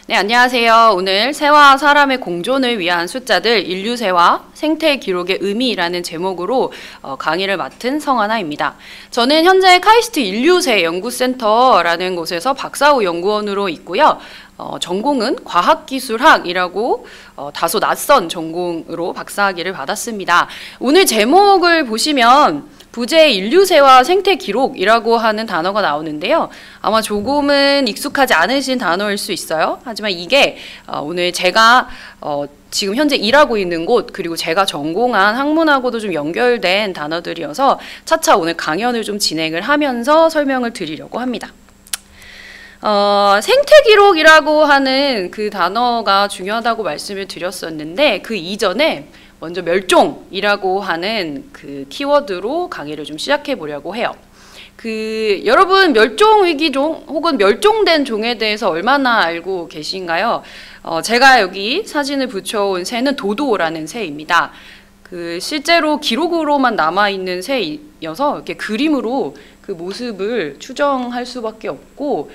네, 안녕하세요. 오늘 새와 사람의 공존을 위한 숫자들 인류새와 생태 기록의 의미라는 제목으로 강의를 맡은 성하나입니다. 저는 현재 카이스트 인류새 연구센터라는 곳에서 박사후 연구원으로 있고요. 전공은 과학기술학이라고 다소 낯선 전공으로 박사학위를 받았습니다. 오늘 제목을 보시면 부제 인류새와 생태 기록이라고 하는 단어가 나오는데요. 아마 조금은 익숙하지 않으신 단어일 수 있어요. 하지만 이게 오늘 제가 지금 현재 일하고 있는 곳 그리고 제가 전공한 학문하고도 좀 연결된 단어들이어서 차차 오늘 강연을 좀 진행을 하면서 설명을 드리려고 합니다. 생태 기록이라고 하는 그 단어가 중요하다고 말씀을 드렸었는데 그 이전에 먼저 멸종이라고 하는 그 키워드로 강의를 좀 시작해 보려고 해요. 여러분 멸종위기종 혹은 멸종된 종에 대해서 얼마나 알고 계신가요? 제가 여기 사진을 붙여온 새는 도도라는 새입니다. 실제로 기록으로만 남아있는 새여서 이렇게 그림으로 그 모습을 추정할 수밖에 없고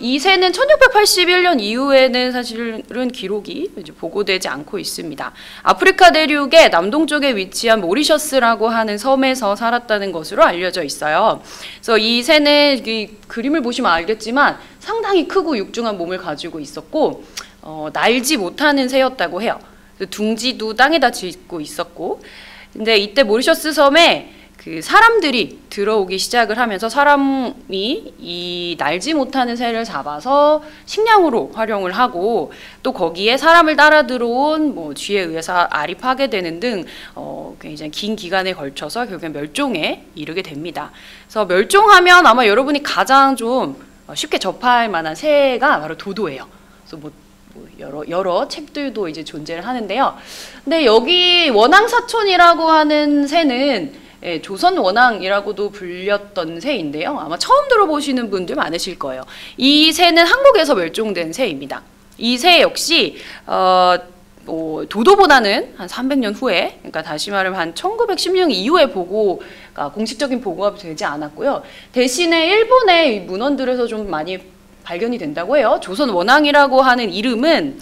이 새는 1681년 이후에는 사실은 기록이 이제 보고되지 않고 있습니다. 아프리카 대륙의 남동쪽에 위치한 모리셔스라고 하는 섬에서 살았다는 것으로 알려져 있어요. 그래서 이 새는 그림을 보시면 알겠지만 상당히 크고 육중한 몸을 가지고 있었고 날지 못하는 새였다고 해요. 둥지도 땅에다 짓고 있었고, 근데 이때 모리셔스 섬에 사람들이 들어오기 시작을 하면서 사람이 이 날지 못하는 새를 잡아서 식량으로 활용을 하고 또 거기에 사람을 따라 들어온 쥐에 의해서 알이 파괴되는 등 굉장히 긴 기간에 걸쳐서 결국엔 멸종에 이르게 됩니다. 그래서 멸종하면 아마 여러분이 가장 좀 쉽게 접할 만한 새가 바로 도도예요. 그래서 여러 책들도 이제 존재를 하는데요. 근데 여기 원앙사촌이라고 하는 새는 조선 원앙이라고도 불렸던 새인데요. 아마 처음 들어보시는 분들 많으실 거예요. 이 새는 한국에서 멸종된 새입니다. 이 새 역시 도도보다는 한 300년 후에, 그러니까 다시 말하면 한 1916년 이후에 공식적인 보고가 되지 않았고요. 대신에 일본의 문헌들에서 좀 많이 발견이 된다고 해요. 조선 원앙이라고 하는 이름은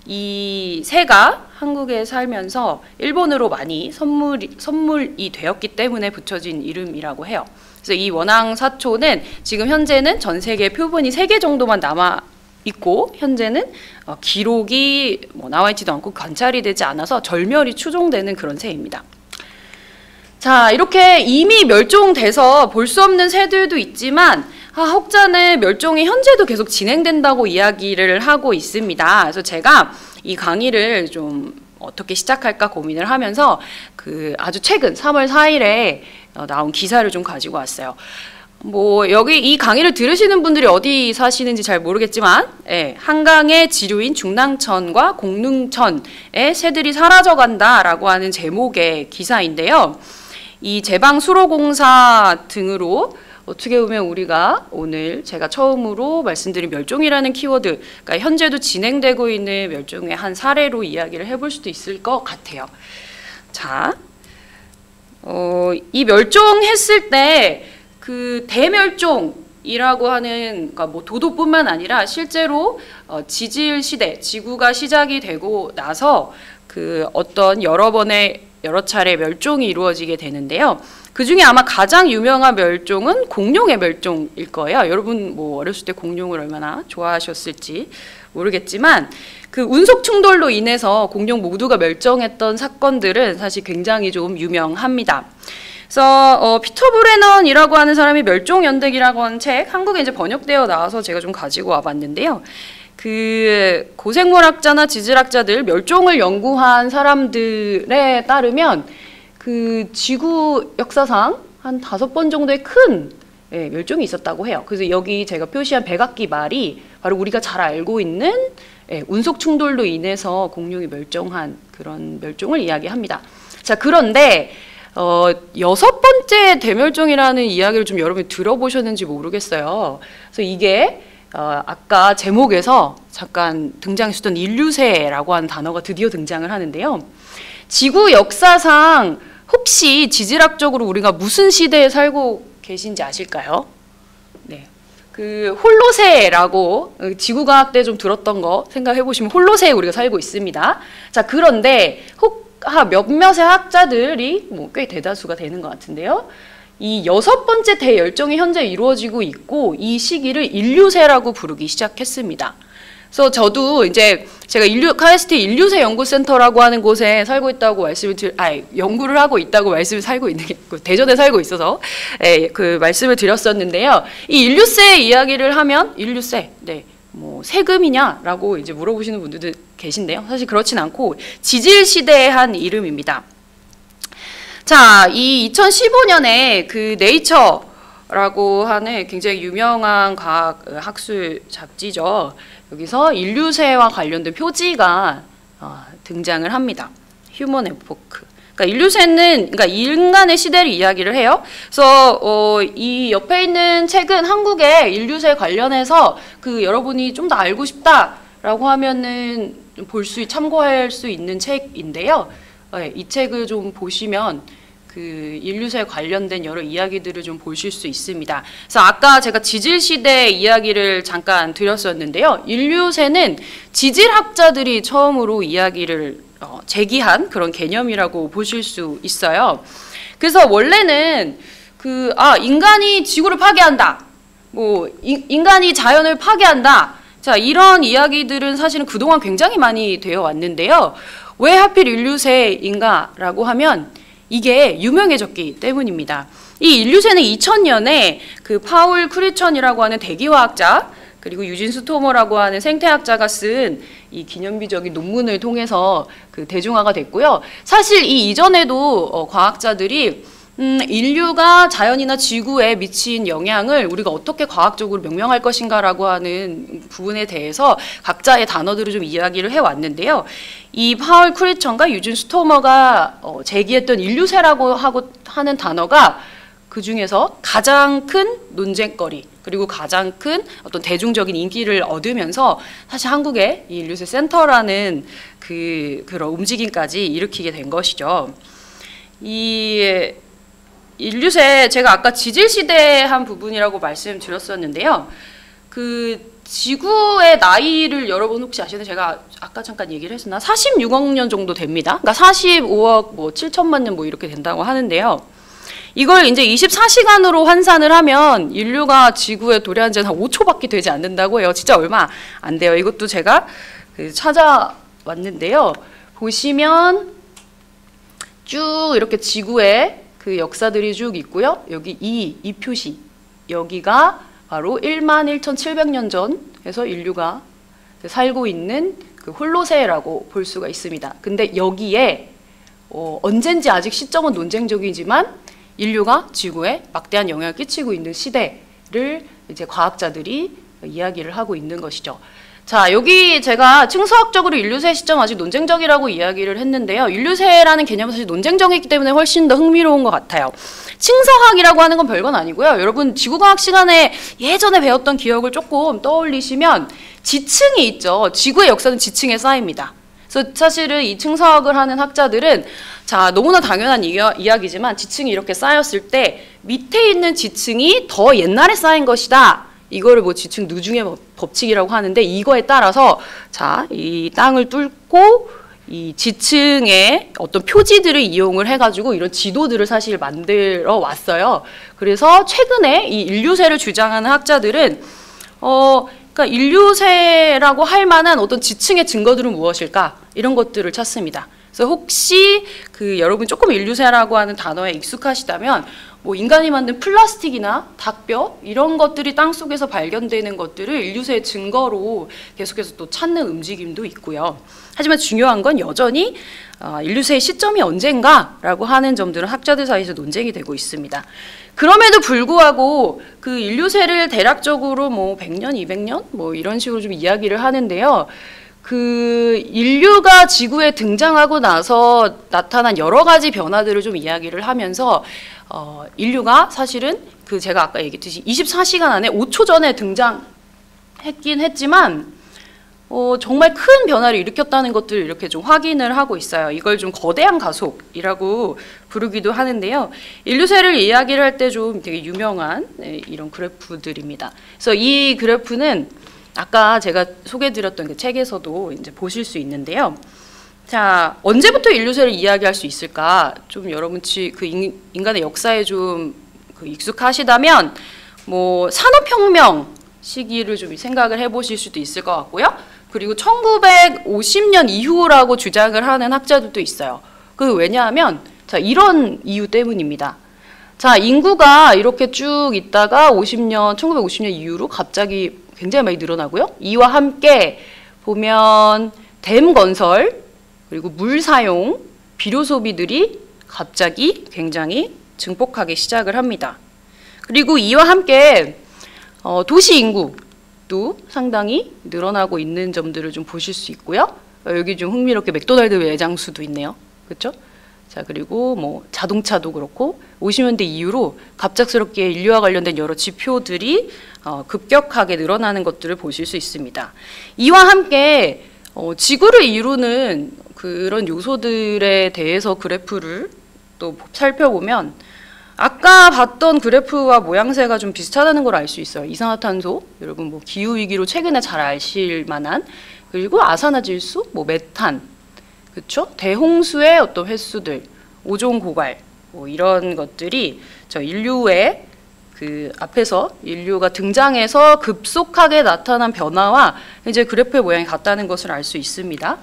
이 새가 한국에 살면서 일본으로 많이 선물이 되었기 때문에 붙여진 이름이라고 해요. 그래서 이 원앙사초는 지금 현재는 전 세계 표본이 3개 정도만 남아 있고 현재는 기록이 나와 있지도 않고 관찰이 되지 않아서 절멸이 추정되는 그런 새입니다. 자, 이렇게 이미 멸종돼서 볼 수 없는 새들도 있지만 혹자는 멸종이 현재도 계속 진행된다고 이야기를 하고 있습니다. 그래서 제가 이 강의를 좀 어떻게 시작할까 고민을 하면서 아주 최근 3월 4일에 나온 기사를 좀 가지고 왔어요. 여기 이 강의를 들으시는 분들이 어디 사시는지 잘 모르겠지만 한강의 지류인 중랑천과 공릉천에 새들이 사라져간다라고 하는 제목의 기사인데요. 이 제방수로공사 등으로 어떻게 보면 우리가 오늘 제가 처음으로 말씀드린 멸종이라는 키워드, 그러니까 현재도 진행되고 있는 멸종의 한 사례로 이야기를 해볼 수도 있을 것 같아요. 자, 이 멸종했을 때 대멸종이라고 하는, 그러니까 도도뿐만 아니라 실제로 지질 시대, 지구가 시작이 되고 나서 어떤 여러 차례 멸종이 이루어지게 되는데요. 그 중에 아마 가장 유명한 멸종은 공룡의 멸종일 거예요. 여러분 어렸을 때 공룡을 얼마나 좋아하셨을지 모르겠지만 운석 충돌로 인해서 공룡 모두가 멸종했던 사건들은 사실 굉장히 좀 유명합니다. 그래서 피터 브레넌이라고 하는 사람이 멸종연대기라고 하는 책 한국에 이제 번역되어 나와서 제가 좀 가지고 와봤는데요. 고생물학자나 지질학자들 멸종을 연구한 사람들에 따르면 지구 역사상 한 5번 정도의 큰 멸종이 있었다고 해요. 그래서 여기 제가 표시한 백악기 말이 바로 우리가 잘 알고 있는 운석 충돌로 인해서 공룡이 멸종한 그런 멸종을 이야기합니다. 자, 그런데 6번째 대멸종이라는 이야기를 좀 여러분이 들어보셨는지 모르겠어요. 그래서 이게 아까 제목에서 잠깐 등장했었던 인류새라고 하는 단어가 드디어 등장을 하는데요. 지구 역사상 혹시 지질학적으로 우리가 무슨 시대에 살고 계신지 아실까요? 네. 그 홀로세라고 지구과학 때 좀 들었던 거 생각해 보시면 홀로세에 우리가 살고 있습니다. 자, 그런데 몇몇의 학자들이 뭐 꽤 대다수가 되는 것 같은데요. 이 6번째 대열정이 현재 이루어지고 있고 이 시기를 인류세라고 부르기 시작했습니다. 그래서 저도 이제 제가 카이스트 인류세 연구센터라고 하는 곳에 살고 있다고 연구를 하고 있다고 살고 있는 게 대전에 살고 있어서 그 말씀을 드렸었는데요. 이 인류세 이야기를 하면 인류세, 뭐 세금이냐라고 이제 물어보시는 분들도 계신데요. 사실 그렇진 않고 지질 시대의 한 이름입니다. 자, 이 2015년에 그 네이처라고 하는 굉장히 유명한 과학 학술 잡지죠. 여기서 인류세와 관련된 표지가 등장을 합니다. 휴먼 에포크. 그러니까 인류세는 그러니까 인간의 시대를 이야기를 해요. 그래서 이 옆에 있는 책은 한국의 인류세 관련해서 그 여러분이 좀 더 알고 싶다라고 하면은 참고할 수 있는 책인데요. 이 책을 좀 보시면 그 인류세 관련된 여러 이야기들을 좀 보실 수 있습니다. 그래서 아까 제가 지질시대 이야기를 잠깐 드렸었는데요. 인류세는 지질학자들이 처음으로 이야기를 제기한 그런 개념이라고 보실 수 있어요. 그래서 원래는 인간이 지구를 파괴한다. 뭐 인간이 자연을 파괴한다. 자, 이런 이야기들은 사실은 그동안 굉장히 많이 되어 왔는데요. 왜 하필 인류세인가라고 하면 이게 유명해졌기 때문입니다. 이 인류세는 2000년에 그 파울 크리천이라고 하는 대기화학자 그리고 유진 스토머라고 하는 생태학자가 쓴 이 기념비적인 논문을 통해서 그 대중화가 됐고요. 사실 이 이전에도 과학자들이 인류가 자연이나 지구에 미친 영향을 우리가 어떻게 과학적으로 명명할 것인가라고 하는 부분에 대해서 각자의 단어들을 좀 이야기를 해왔는데요. 이 파울 크리천과 유진 스토머가 제기했던 인류세라고 하는 단어가 그 중에서 가장 큰 논쟁거리 그리고 가장 큰 어떤 대중적인 인기를 얻으면서 사실 한국의 이 인류세 센터라는 그런 움직임까지 일으키게 된 것이죠. 이 인류세 제가 아까 지질시대의 한 부분이라고 말씀드렸었는데요. 그 지구의 나이를 여러분 혹시 아시나요? 제가 아까 잠깐 얘기를 했었나? 46억 년 정도 됩니다. 그러니까 45억 7천만 년 이렇게 된다고 하는데요. 이걸 이제 24시간으로 환산을 하면 인류가 지구에 도래한 지는 한 5초밖에 되지 않는다고 해요. 진짜 얼마 안 돼요. 이것도 제가 찾아왔는데요. 보시면 쭉 이렇게 지구에 그 역사들이 쭉 있고요. 여기 이 표시 여기가 바로 11,700년 전에서 인류가 살고 있는 그 홀로세라고 볼 수가 있습니다. 근데 여기에 언젠지 아직 시점은 논쟁적이지만 인류가 지구에 막대한 영향을 끼치고 있는 시대를 이제 과학자들이 이야기를 하고 있는 것이죠. 자, 여기 제가 층수학적으로 인류세 시점 아직 논쟁적이라고 이야기를 했는데요. 인류세라는 개념은 사실 논쟁적이기 때문에 훨씬 더 흥미로운 것 같아요. 층서학이라고 하는 건 별건 아니고요. 여러분 지구과학 시간에 예전에 배웠던 기억을 조금 떠올리시면 지층이 있죠. 지구의 역사는 지층에 쌓입니다. 그래서 사실은 이 층서학을 하는 학자들은 자, 너무나 당연한 이야기지만 지층이 이렇게 쌓였을 때 밑에 있는 지층이 더 옛날에 쌓인 것이다. 이거를 지층 누중의 법칙이라고 하는데 이거에 따라서 자, 이 땅을 뚫고 이 지층의 어떤 표지들을 이용을 해가지고 이런 지도들을 사실 만들어 왔어요. 그래서 최근에 이 인류세를 주장하는 학자들은 그러니까 인류세라고 할 만한 어떤 지층의 증거들은 무엇일까? 이런 것들을 찾습니다. 그래서 혹시 여러분 조금 인류세라고 하는 단어에 익숙하시다면 인간이 만든 플라스틱이나 닭뼈 이런 것들이 땅속에서 발견되는 것들을 인류세의 증거로 계속해서 또 찾는 움직임도 있고요. 하지만 중요한 건 여전히 인류세의 시점이 언젠가라고 하는 점들은 학자들 사이에서 논쟁이 되고 있습니다. 그럼에도 불구하고 그 인류세를 대략적으로 100년, 200년 이런 식으로 좀 이야기를 하는데요. 그 인류가 지구에 등장하고 나서 나타난 여러 가지 변화들을 좀 이야기를 하면서 인류가 사실은 제가 아까 얘기했듯이 24시간 안에 5초 전에 등장했긴 했지만 정말 큰 변화를 일으켰다는 것들을 이렇게 좀 확인을 하고 있어요. 이걸 좀 거대한 가속이라고 부르기도 하는데요. 인류세를 이야기를 할 때 좀 되게 유명한 이런 그래프들입니다. 그래서 이 그래프는 아까 제가 소개해드렸던 그 책에서도 이제 보실 수 있는데요. 자, 언제부터 인류세를 이야기할 수 있을까? 좀 여러분 그 인간의 역사에 좀 그 익숙하시다면 뭐 산업혁명 시기를 좀 생각을 해보실 수도 있을 것 같고요. 그리고 1950년 이후라고 주장을 하는 학자들도 있어요. 그 왜냐하면 자, 이런 이유 때문입니다. 자, 인구가 이렇게 쭉 있다가 1950년 이후로 갑자기 굉장히 많이 늘어나고요. 이와 함께 보면 댐 건설, 그리고 물 사용, 비료 소비들이 갑자기 굉장히 증폭하기 시작을 합니다. 그리고 이와 함께 도시 인구도 상당히 늘어나고 있는 점들을 좀 보실 수 있고요. 여기 좀 흥미롭게 맥도날드 매장 수도 있네요. 그렇죠? 자, 그리고 뭐 자동차도 그렇고 50년대 이후로 갑작스럽게 인류와 관련된 여러 지표들이 급격하게 늘어나는 것들을 보실 수 있습니다. 이와 함께 지구를 이루는 그런 요소들에 대해서 그래프를 또 살펴보면 아까 봤던 그래프와 모양새가 좀 비슷하다는 걸 알 수 있어요. 이산화탄소, 여러분 뭐 기후위기로 최근에 잘 아실 만한, 그리고 아산화질소, 뭐 메탄, 그렇죠? 대홍수의 어떤 횟수들, 오존 고갈, 뭐 이런 것들이 저 인류의 그 앞에서 인류가 등장해서 급속하게 나타난 변화와 이제 그래프의 모양이 같다는 것을 알 수 있습니다.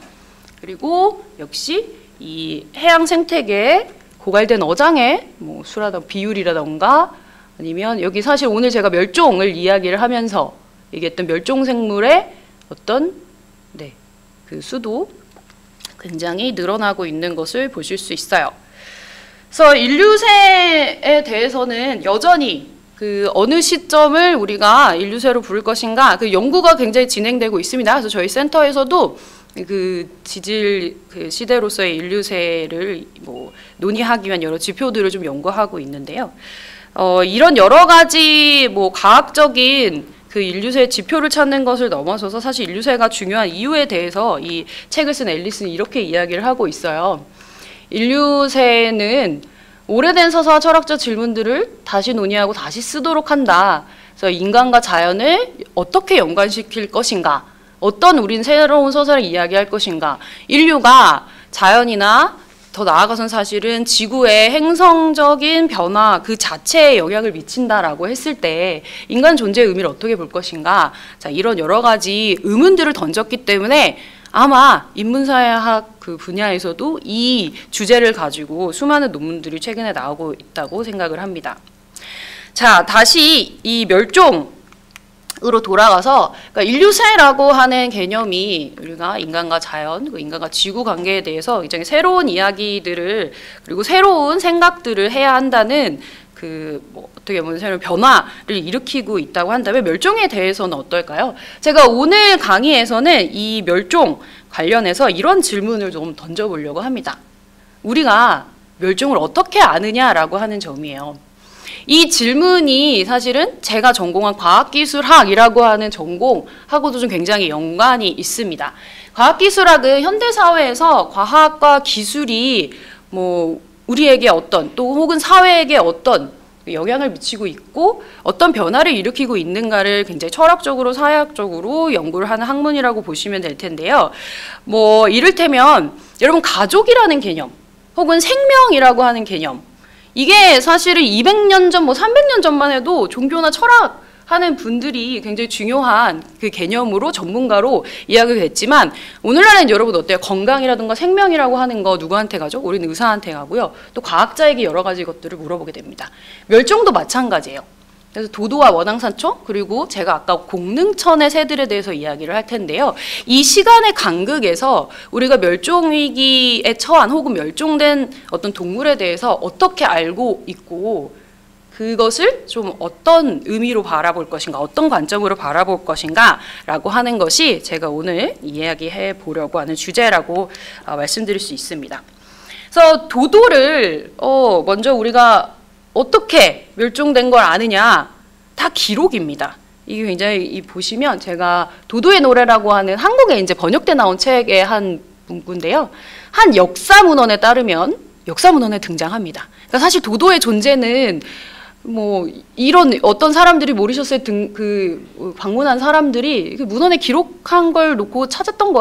그리고 역시 이 해양 생태계에 고갈된 어장의 뭐 수라든가 비율이라던가 아니면 여기 사실 오늘 제가 멸종을 이야기를 하면서 얘기했던 멸종생물의 어떤 그 수도 굉장히 늘어나고 있는 것을 보실 수 있어요. 그래서 인류세에 대해서는 여전히 그 어느 시점을 우리가 인류세로 부를 것인가 그 연구가 굉장히 진행되고 있습니다. 그래서 저희 센터에서도 그 지질 그 시대로서의 인류세를 뭐 논의하기 위한 여러 지표들을 좀 연구하고 있는데요. 이런 여러 가지 뭐 과학적인 그 인류세 지표를 찾는 것을 넘어서서 사실 인류세가 중요한 이유에 대해서 이 책을 쓴 앨리스는 이렇게 이야기를 하고 있어요. 인류세는 오래된 서사와 철학적 질문들을 다시 논의하고 다시 쓰도록 한다. 그래서 인간과 자연을 어떻게 연관시킬 것인가, 어떤 우린 새로운 서사를 이야기할 것인가, 인류가 자연이나 더 나아가선 사실은 지구의 행성적인 변화 그 자체에 영향을 미친다라고 했을 때 인간 존재의 의미를 어떻게 볼 것인가, 자, 이런 여러 가지 의문들을 던졌기 때문에 아마 인문사회학 그 분야에서도 이 주제를 가지고 수많은 논문들이 최근에 나오고 있다고 생각을 합니다. 자, 다시 이 멸종으로 돌아가서 그러니까 인류세라고 하는 개념이 우리가 인간과 자연, 인간과 지구 관계에 대해서 굉장히 새로운 이야기들을 그리고 새로운 생각들을 해야 한다는 뭐 어떻게 보면 새로운 변화를 일으키고 있다고 한다면 멸종에 대해서는 어떨까요? 제가 오늘 강의에서는 이 멸종 관련해서 이런 질문을 좀 던져보려고 합니다. 우리가 멸종을 어떻게 아느냐라고 하는 점이에요. 이 질문이 사실은 제가 전공한 과학기술학이라고 하는 전공하고도 좀 굉장히 연관이 있습니다. 과학기술학은 현대사회에서 과학과 기술이 뭐 우리에게 어떤 또 혹은 사회에게 어떤 영향을 미치고 있고 어떤 변화를 일으키고 있는가를 굉장히 철학적으로 사회학적으로 연구를 하는 학문이라고 보시면 될 텐데요. 뭐 이를테면 여러분 가족이라는 개념 혹은 생명이라고 하는 개념, 이게 사실은 200년 전, 뭐 300년 전만 해도 종교나 철학 하는 분들이 굉장히 중요한 그 개념으로 전문가로 이야기가 됐지만 오늘날엔 여러분 어때요? 건강이라든가 생명이라고 하는 거 누구한테 가죠? 우리는 의사한테 가고요. 또 과학자에게 여러 가지 것들을 물어보게 됩니다. 멸종도 마찬가지예요. 그래서 도도와 원앙산초 그리고 제가 아까 공릉천의 새들에 대해서 이야기를 할 텐데요. 이 시간의 간극에서 우리가 멸종위기에 처한 혹은 멸종된 어떤 동물에 대해서 어떻게 알고 있고 그것을 좀 어떤 의미로 바라볼 것인가, 어떤 관점으로 바라볼 것인가 라고 하는 것이 제가 오늘 이야기해 보려고 하는 주제라고 말씀드릴 수 있습니다. 그래서 도도를 먼저 우리가 어떻게 멸종된 걸 아느냐, 다 기록입니다. 이게 굉장히 보시면 제가 도도의 노래라고 하는 한국에 이제 번역돼 나온 책의 한 문구인데요. 한 역사문헌에 따르면 역사문헌에 등장합니다. 그러니까 사실 도도의 존재는 뭐 이런 어떤 사람들이 모리셔스에 방문한 사람들이 문헌에 기록한 걸 놓고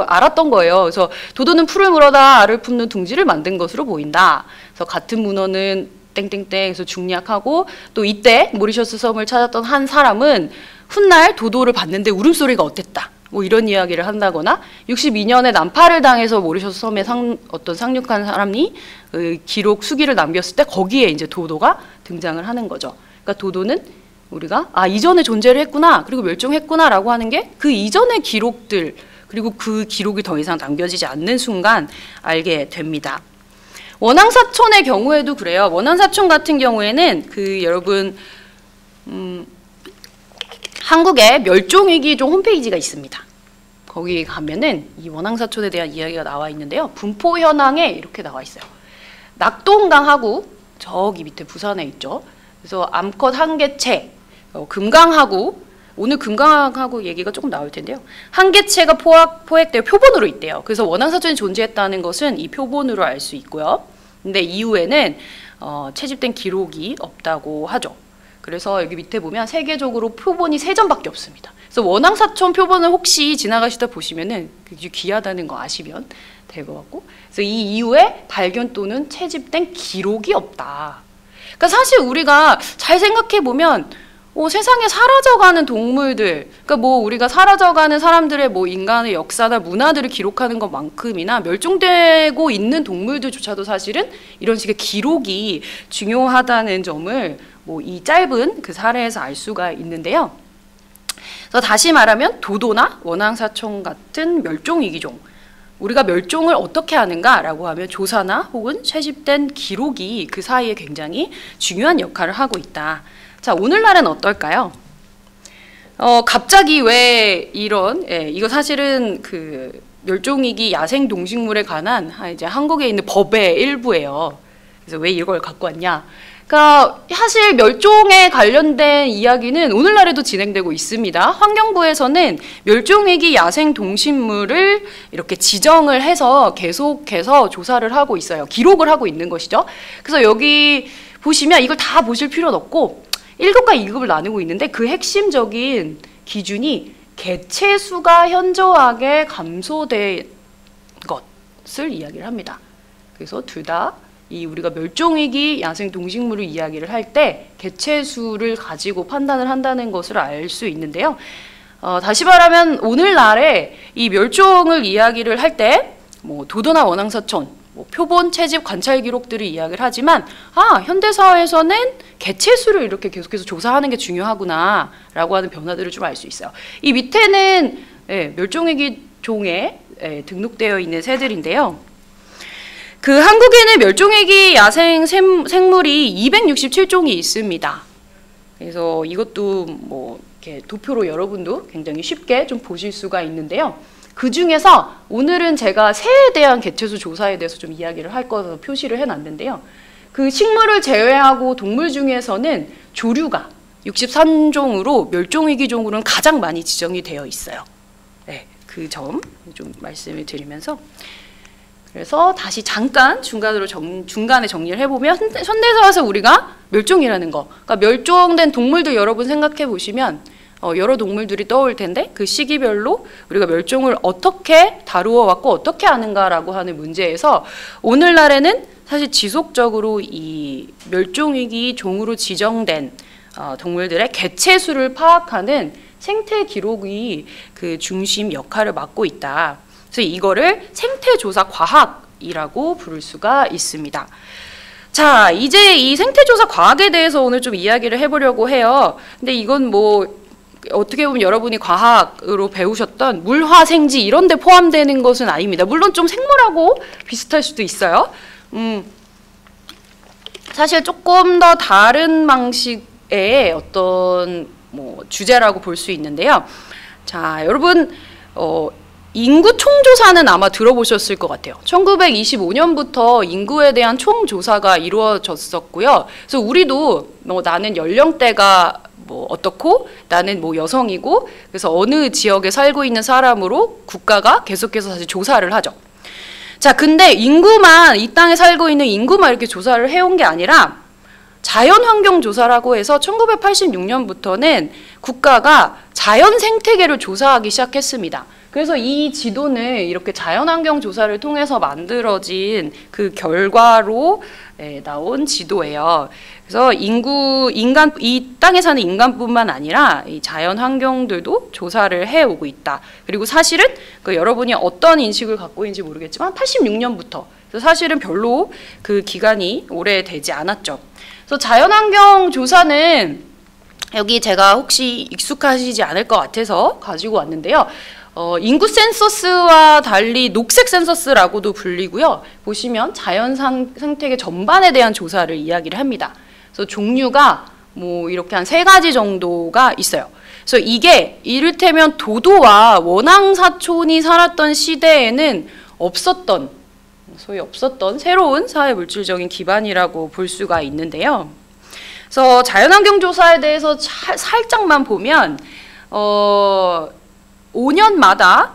알았던 거예요. 그래서 도도는 풀을 물어다 알을 품는 둥지를 만든 것으로 보인다. 그래서 같은 문헌은 땡땡땡에서 중략하고 또 이때 모리셔스 섬을 찾았던 한 사람은 훗날 도도를 봤는데 울음소리가 어땠다. 뭐 이런 이야기를 한다거나 62년에 난파를 당해서 모리셔스 섬에 어떤 상륙한 사람이 그 기록 수기를 남겼을 때 거기에 이제 도도가 등장을 하는 거죠. 그러니까 도도는 우리가 이전에 존재를 했구나 그리고 멸종했구나라고 하는 게 그 이전의 기록들 그리고 그 기록이 더 이상 남겨지지 않는 순간 알게 됩니다. 원앙사촌의 경우에도 그래요. 원앙사촌 같은 경우에는 여러분 한국의 멸종위기종 홈페이지가 있습니다. 거기 가면은 이 원앙사촌에 대한 이야기가 나와 있는데요. 분포 현황에 이렇게 나와 있어요. 낙동강하구 저기 밑에 부산에 있죠. 그래서 암컷 한개체, 금강하구 오늘 금강하구 얘기가 조금 나올 텐데요. 한개체가 포획되어 표본으로 있대요. 그래서 원앙사촌이 존재했다는 것은 이 표본으로 알 수 있고요. 근데 이후에는 채집된 기록이 없다고 하죠. 그래서 여기 밑에 보면 세계적으로 표본이 3점밖에 없습니다. 그래서 원앙사촌 표본을 혹시 지나가시다 보시면은 귀하다는 거 아시면 될 것 같고, 그래서 이 이후에 발견 또는 채집된 기록이 없다. 그러니까 사실 우리가 잘 생각해 보면 세상에 사라져가는 동물들, 그러니까 뭐 우리가 사라져가는 사람들의 뭐 인간의 역사나 문화들을 기록하는 것만큼이나 멸종되고 있는 동물들조차도 사실은 이런 식의 기록이 중요하다는 점을 뭐 이 짧은 그 사례에서 알 수가 있는데요. 그래서 다시 말하면 도도나 원앙사촌 같은 멸종위기종, 우리가 멸종을 어떻게 하는가라고 하면 조사나 혹은 채집된 기록이 그 사이에 굉장히 중요한 역할을 하고 있다. 자, 오늘날은 어떨까요? 갑자기 왜 이런, 이거 사실은 그 멸종위기 야생 동식물에 관한 이제 한국에 있는 법의 일부예요. 그래서 왜 이걸 갖고 왔냐? 그러니까 사실 멸종에 관련된 이야기는 오늘날에도 진행되고 있습니다. 환경부에서는 멸종위기 야생 동식물을 이렇게 지정을 해서 계속해서 조사를 하고 있어요. 기록을 하고 있는 것이죠. 그래서 여기 보시면 이걸 다 보실 필요는 없고 1급과 2급을 나누고 있는데 그 핵심적인 기준이 개체수가 현저하게 감소된 것을 이야기를 합니다. 그래서 둘 다 우리가 멸종위기 야생 동식물을 이야기를 할 때 개체수를 가지고 판단을 한다는 것을 알 수 있는데요. 다시 말하면 오늘날에 이 멸종을 이야기를 할 때 뭐 도도나 원앙사촌, 뭐 표본, 채집, 관찰 기록들을 이야기를 하지만 현대사회에서는 개체수를 이렇게 계속해서 조사하는 게 중요하구나 라고 하는 변화들을 좀 알 수 있어요. 이 밑에는 멸종위기 종에 등록되어 있는 새들인데요. 그 한국에는 멸종위기 야생 생물이 267종이 있습니다. 그래서 이것도 뭐 이렇게 도표로 여러분도 굉장히 쉽게 좀 보실 수가 있는데요. 그 중에서 오늘은 제가 새에 대한 개체수 조사에 대해서 좀 이야기를 할 거라서 표시를 해놨는데요. 그 식물을 제외하고 동물 중에서는 조류가 63종으로 멸종위기종으로는 가장 많이 지정이 되어 있어요. 네, 그 점 좀 말씀을 드리면서 그래서 다시 잠깐 중간에 정리를 해보면 현대사에서 우리가 멸종이라는 거, 그러니까 멸종된 동물들 여러분 생각해 보시면 여러 동물들이 떠올 텐데 그 시기별로 우리가 멸종을 어떻게 다루어 왔고 어떻게 하는가라고 하는 문제에서 오늘날에는 사실 지속적으로 이 멸종위기 종으로 지정된 동물들의 개체수를 파악하는 생태 기록이 그 중심 역할을 맡고 있다. 그래서 이거를 생태조사 과학이라고 부를 수가 있습니다. 자, 이제 이 생태조사 과학에 대해서 오늘 좀 이야기를 해보려고 해요. 근데 이건 뭐 어떻게 보면 여러분이 과학으로 배우셨던 물화생지 이런 데 포함되는 것은 아닙니다. 물론 좀 생물하고 비슷할 수도 있어요. 사실 조금 더 다른 방식의 어떤 뭐 주제라고 볼 수 있는데요. 자, 여러분 인구 총조사는 아마 들어보셨을 것 같아요. 1925년부터 인구에 대한 총조사가 이루어졌었고요. 그래서 우리도 나는 연령대가 어떻고 나는 여성이고 그래서 어느 지역에 살고 있는 사람으로 국가가 계속해서 사실 조사를 하죠. 자, 근데 인구만 이 땅에 살고 있는 인구만 이렇게 조사를 해온 게 아니라 자연환경조사라고 해서 1986년부터는 국가가 자연 생태계를 조사하기 시작했습니다. 그래서 이 지도는 이렇게 자연환경 조사를 통해서 만들어진 그 결과로 나온 지도예요. 그래서 이 땅에 사는 인간뿐만 아니라 이 자연환경들도 조사를 해오고 있다. 그리고 사실은 여러분이 어떤 인식을 갖고 있는지 모르겠지만 86년부터 사실은 별로 그 기간이 오래되지 않았죠. 그래서 자연환경 조사는 여기 제가 혹시 익숙하시지 않을 것 같아서 가지고 왔는데요. 인구 센서스와 달리 녹색 센서스라고도 불리고요. 보시면 자연 생태계 전반에 대한 조사를 이야기를 합니다. 그래서 종류가 이렇게 한 3가지 정도가 있어요. 그래서 이게 이를테면 도도와 원앙사촌이 살았던 시대에는 소위 없었던 새로운 사회 물질적인 기반이라고 볼 수가 있는데요. 그래서 자연환경 조사에 대해서 살짝만 보면 5년마다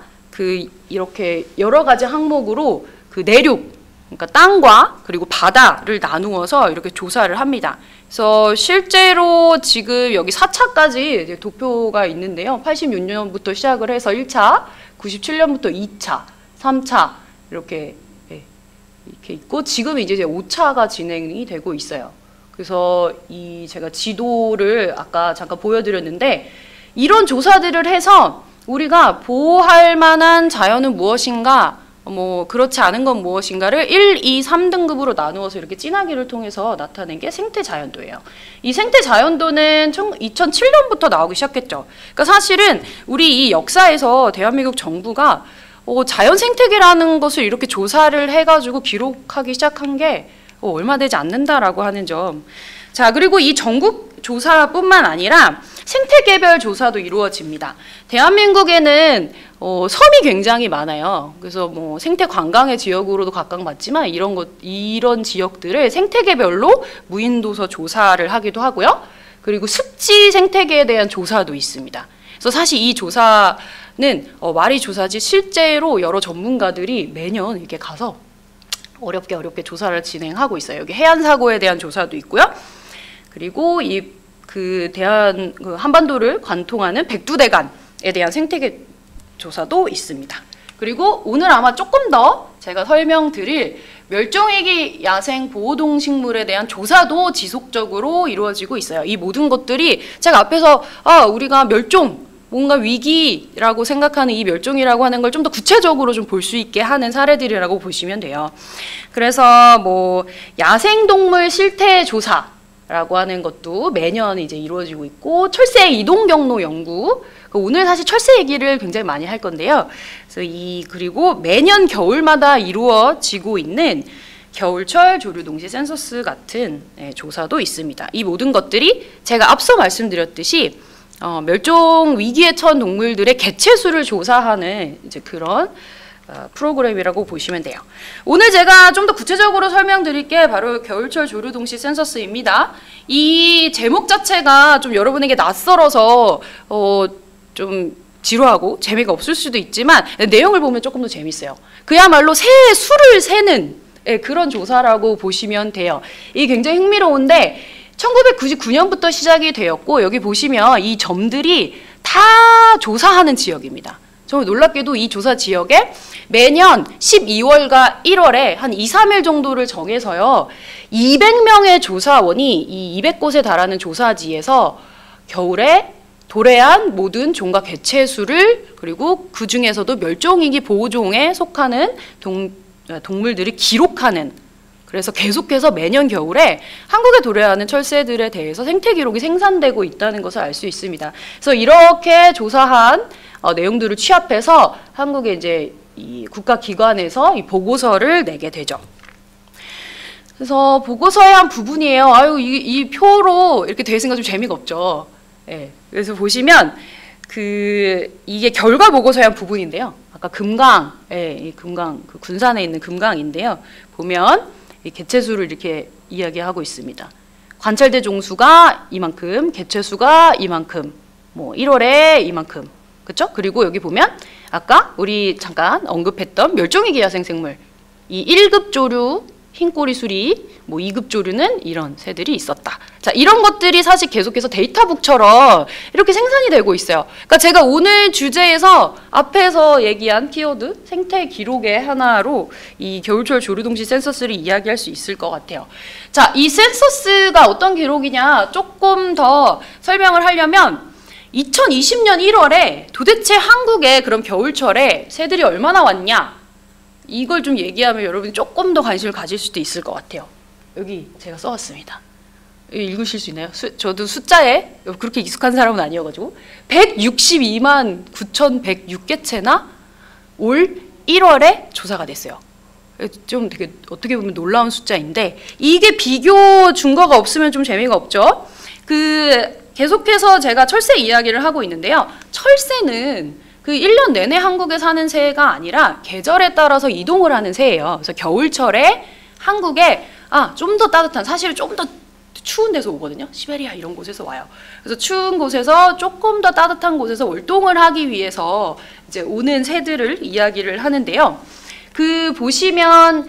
이렇게 여러 가지 항목으로 내륙, 그러니까 땅과 그리고 바다를 나누어서 이렇게 조사를 합니다. 그래서 실제로 지금 여기 4차까지 도표가 있는데요. 86년부터 시작을 해서 1차, 97년부터 2차, 3차 이렇게 있고 지금 이제 5차가 진행이 되고 있어요. 그래서 제가 지도를 아까 잠깐 보여드렸는데 이런 조사들을 해서 우리가 보호할 만한 자연은 무엇인가, 그렇지 않은 건 무엇인가를 1, 2, 3등급으로 나누어서 이렇게 진하기를 통해서 나타낸 게 생태자연도예요. 이 생태자연도는 2007년부터 나오기 시작했죠. 그러니까 사실은 우리 이 역사에서 대한민국 정부가 자연 생태계라는 것을 이렇게 조사를 해가지고 기록하기 시작한 게 얼마 되지 않는다라고 하는 점. 자, 그리고 이 전국 조사뿐만 아니라 생태계별 조사도 이루어집니다. 대한민국에는 섬이 굉장히 많아요. 그래서 생태 관광의 지역으로도 각광받지만 이런 지역들을 생태계별로 무인도서 조사를 하기도 하고요. 그리고 습지 생태계에 대한 조사도 있습니다. 그래서 사실 이 조사는 말이 조사지 실제로 여러 전문가들이 매년 이렇게 가서 어렵게 조사를 진행하고 있어요. 여기 해안 사고에 대한 조사도 있고요. 그리고 한반도를 관통하는 백두대간에 대한 생태계 조사도 있습니다. 그리고 오늘 아마 조금 더 제가 설명드릴 멸종위기 야생 보호동식물에 대한 조사도 지속적으로 이루어지고 있어요. 이 모든 것들이 제가 앞에서 우리가 뭔가 위기라고 생각하는 이 멸종이라고 하는 걸 좀 더 구체적으로 좀 볼 수 있게 하는 사례들이라고 보시면 돼요. 그래서 야생동물 실태 조사라고 하는 것도 매년 이제 이루어지고 있고, 철새 이동 경로 연구. 오늘 사실 철새 얘기를 굉장히 많이 할 건데요. 그래서 그리고 매년 겨울마다 이루어지고 있는 겨울철 조류 동시 센서스 같은 조사도 있습니다. 이 모든 것들이 제가 앞서 말씀드렸듯이 멸종 위기에 처한 동물들의 개체수를 조사하는 이제 그런 프로그램이라고 보시면 돼요. 오늘 제가 좀 더 구체적으로 설명드릴 게 바로 겨울철 조류 동시 센서스입니다. 이 제목 자체가 좀 여러분에게 낯설어서 좀 지루하고 재미가 없을 수도 있지만 내용을 보면 조금 더 재밌어요. 그야말로 새의 수를 세는 그런 조사라고 보시면 돼요. 이게 굉장히 흥미로운데 1999년부터 시작이 되었고, 여기 보시면 이 점들이 다 조사하는 지역입니다. 정말 놀랍게도 이 조사 지역에 매년 12월과 1월에 한 2, 3일 정도를 정해서요, 200명의 조사원이 이 200곳에 달하는 조사지에서 겨울에 도래한 모든 종과 개체수를, 그리고 그 중에서도 멸종위기 보호종에 속하는 동물들을 기록하는, 그래서 계속해서 매년 겨울에 한국에 도래하는 철새들에 대해서 생태 기록이 생산되고 있다는 것을 알 수 있습니다. 그래서 이렇게 조사한 내용들을 취합해서 한국의 이제 이 국가기관에서 이 보고서를 내게 되죠. 그래서 보고서의 한 부분이에요. 이 표로 이렇게 되어 있으니까 좀 재미가 없죠. 그래서 보시면 이게 결과 보고서에 한 부분인데요. 아까 금강, 이 금강, 그 군산에 있는 금강인데요. 보면 이 개체수를 이렇게 이야기하고 있습니다. 관찰대 종수가 이만큼, 개체수가 이만큼, 뭐 1월에 이만큼, 그렇죠? 그리고 여기 보면 아까 우리 잠깐 언급했던 멸종위기 야생생물, 이 1급 조류 흰꼬리 수리, 뭐 2급 조류는 이런 새들이 있었다. 자, 이런 것들이 사실 계속해서 데이터북처럼 이렇게 생산이 되고 있어요. 그러니까 제가 오늘 주제에서 앞에서 얘기한 키워드 생태 기록의 하나로 이 겨울철 조류동시 센서스를 이야기할 수 있을 것 같아요. 자, 이 센서스가 어떤 기록이냐 조금 더 설명을 하려면 2020년 1월에 도대체 한국에 그럼 겨울철에 새들이 얼마나 왔냐? 이걸 좀 얘기하면 여러분이 조금 더 관심을 가질 수도 있을 것 같아요. 여기 제가 써왔습니다. 읽으실 수 있나요? 저도 숫자에 그렇게 익숙한 사람은 아니어가지고 162만 9,106개체나 올 1월에 조사가 됐어요. 좀 되게 어떻게 보면 놀라운 숫자인데 이게 비교 증거가 없으면 좀 재미가 없죠. 계속해서 제가 철새 이야기를 하고 있는데요. 철새는 1년 내내 한국에 사는 새가 아니라 계절에 따라서 이동을 하는 새예요. 그래서 겨울철에 한국에 좀 더 따뜻한, 사실 좀 더 추운 데서 오거든요. 시베리아 이런 곳에서 와요. 그래서 추운 곳에서 조금 더 따뜻한 곳에서 월동을 하기 위해서 이제 오는 새들을 이야기를 하는데요. 보시면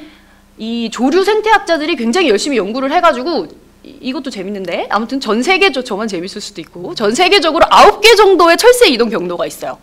이 조류 생태학자들이 굉장히 열심히 연구를 해가지고 이것도 재밌는데 아무튼 전 세계적으로 저만 재밌을 수도 있고 전 세계적으로 9개 정도의 철새 이동 경로가 있어요.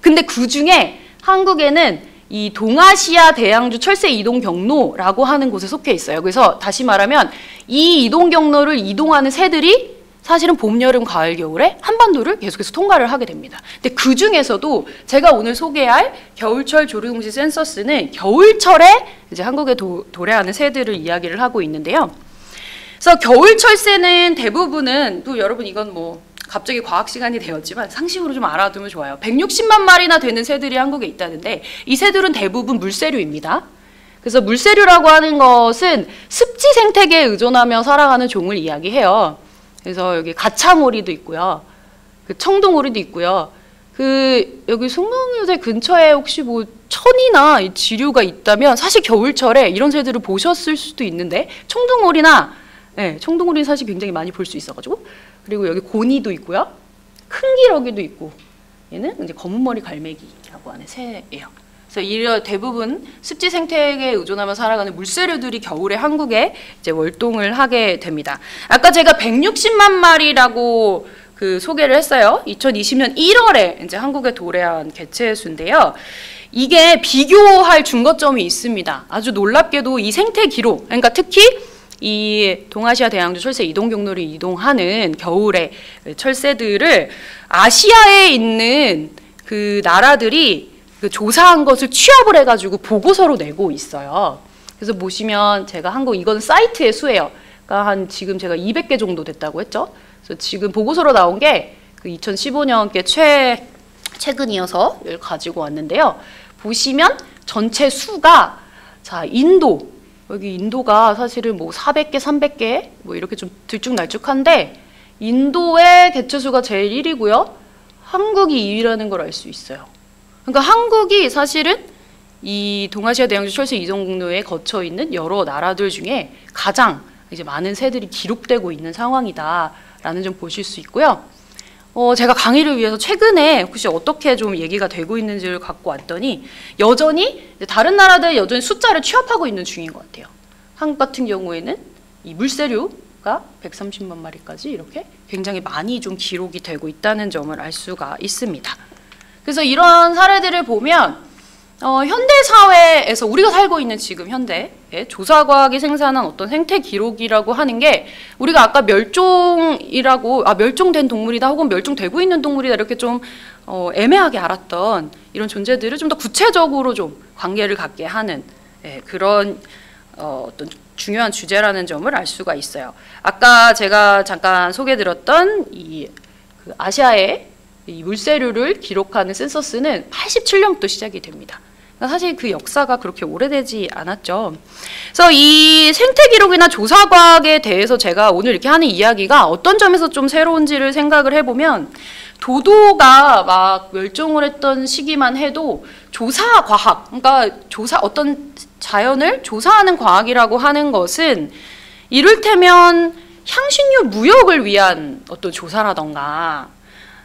근데 그 중에 한국에는 이 동아시아 대양주 철새 이동 경로라고 하는 곳에 속해 있어요. 그래서 다시 말하면 이 이동 경로를 이동하는 새들이 사실은 봄, 여름, 가을, 겨울에 한반도를 계속해서 통과를 하게 됩니다. 근데 그 중에서도 제가 오늘 소개할 겨울철 조류동시 센서스는 겨울철에 이제 한국에 도래하는 새들을 이야기를 하고 있는데요. 그래서 겨울철 새는 대부분은 또 여러분 이건 뭐 갑자기 과학 시간이 되었지만 상식으로 좀 알아두면 좋아요. 160만 마리나 되는 새들이 한국에 있다는데 이 새들은 대부분 물새류입니다. 그래서 물새류라고 하는 것은 습지 생태계에 의존하며 살아가는 종을 이야기해요. 그래서 여기 가창오리도 있고요. 청둥오리도 있고요. 여기 숭릉유대 근처에 혹시 뭐 천이나 지류가 있다면 사실 겨울철에 이런 새들을 보셨을 수도 있는데 청둥오리는 사실 굉장히 많이 볼 수 있어가지고 그리고 여기 고니도 있고요. 큰 기러기도 있고 얘는 이제 검은머리 갈매기라고 하는 새예요. 그래서 이런 대부분 습지 생태계에 의존하며 살아가는 물새류들이 겨울에 한국에 이제 월동을 하게 됩니다. 아까 제가 160만 마리라고 소개를 했어요. 2020년 1월에 이제 한국에 도래한 개체수인데요. 이게 비교할 증거점이 있습니다. 아주 놀랍게도 이 생태 기록, 그러니까 특히 이 동아시아 대양주 철새 이동 경로를 이동하는 겨울에 철새들을 아시아에 있는 나라들이 조사한 것을 취합을 해가지고 보고서로 내고 있어요. 그래서 보시면 제가 이건 사이트의 수예요. 그러니까 지금 제가 200개 정도 됐다고 했죠. 그래서 지금 보고서로 나온 게 2015년께 최근이어서 이걸 가지고 왔는데요. 보시면 전체 수가 여기 인도가 사실은 뭐 400개, 300개 뭐 이렇게 좀 들쭉날쭉한데 인도의 개체수가 제일 1위고요. 한국이 2위라는 걸 알 수 있어요. 그러니까 한국이 사실은 이 동아시아 대양주 철새 이동 경로에 거쳐 있는 여러 나라들 중에 가장 이제 많은 새들이 기록되고 있는 상황이다라는 점 보실 수 있고요. 제가 강의를 위해서 최근에 혹시 어떻게 좀 얘기가 되고 있는지를 갖고 왔더니 여전히 다른 나라들 여전히 숫자를 취합하고 있는 중인 것 같아요. 한국 같은 경우에는 이 물새류가 130만 마리까지 이렇게 굉장히 많이 좀 기록이 되고 있다는 점을 알 수가 있습니다. 그래서 이런 사례들을 보면 현대 사회에서 우리가 살고 있는 지금 현대에 조사과학이 생산한 어떤 생태 기록이라고 하는 게 우리가 아까 멸종된 동물이다 혹은 멸종되고 있는 동물이다 이렇게 좀 애매하게 알았던 이런 존재들을 좀 더 구체적으로 좀 관계를 갖게 하는 그런 어떤 중요한 주제라는 점을 알 수가 있어요. 아까 제가 잠깐 소개드렸던 아시아의 이 물새류를 기록하는 센서스는 87년부터 시작이 됩니다. 사실 그 역사가 그렇게 오래되지 않았죠. 그래서 이 생태 기록이나 조사 과학에 대해서 제가 오늘 이렇게 하는 이야기가 어떤 점에서 좀 새로운지를 생각을 해보면 도도가 막 멸종을 했던 시기만 해도 조사 과학, 그러니까 어떤 자연을 조사하는 과학이라고 하는 것은 이를테면 향신료 무역을 위한 어떤 조사라던가,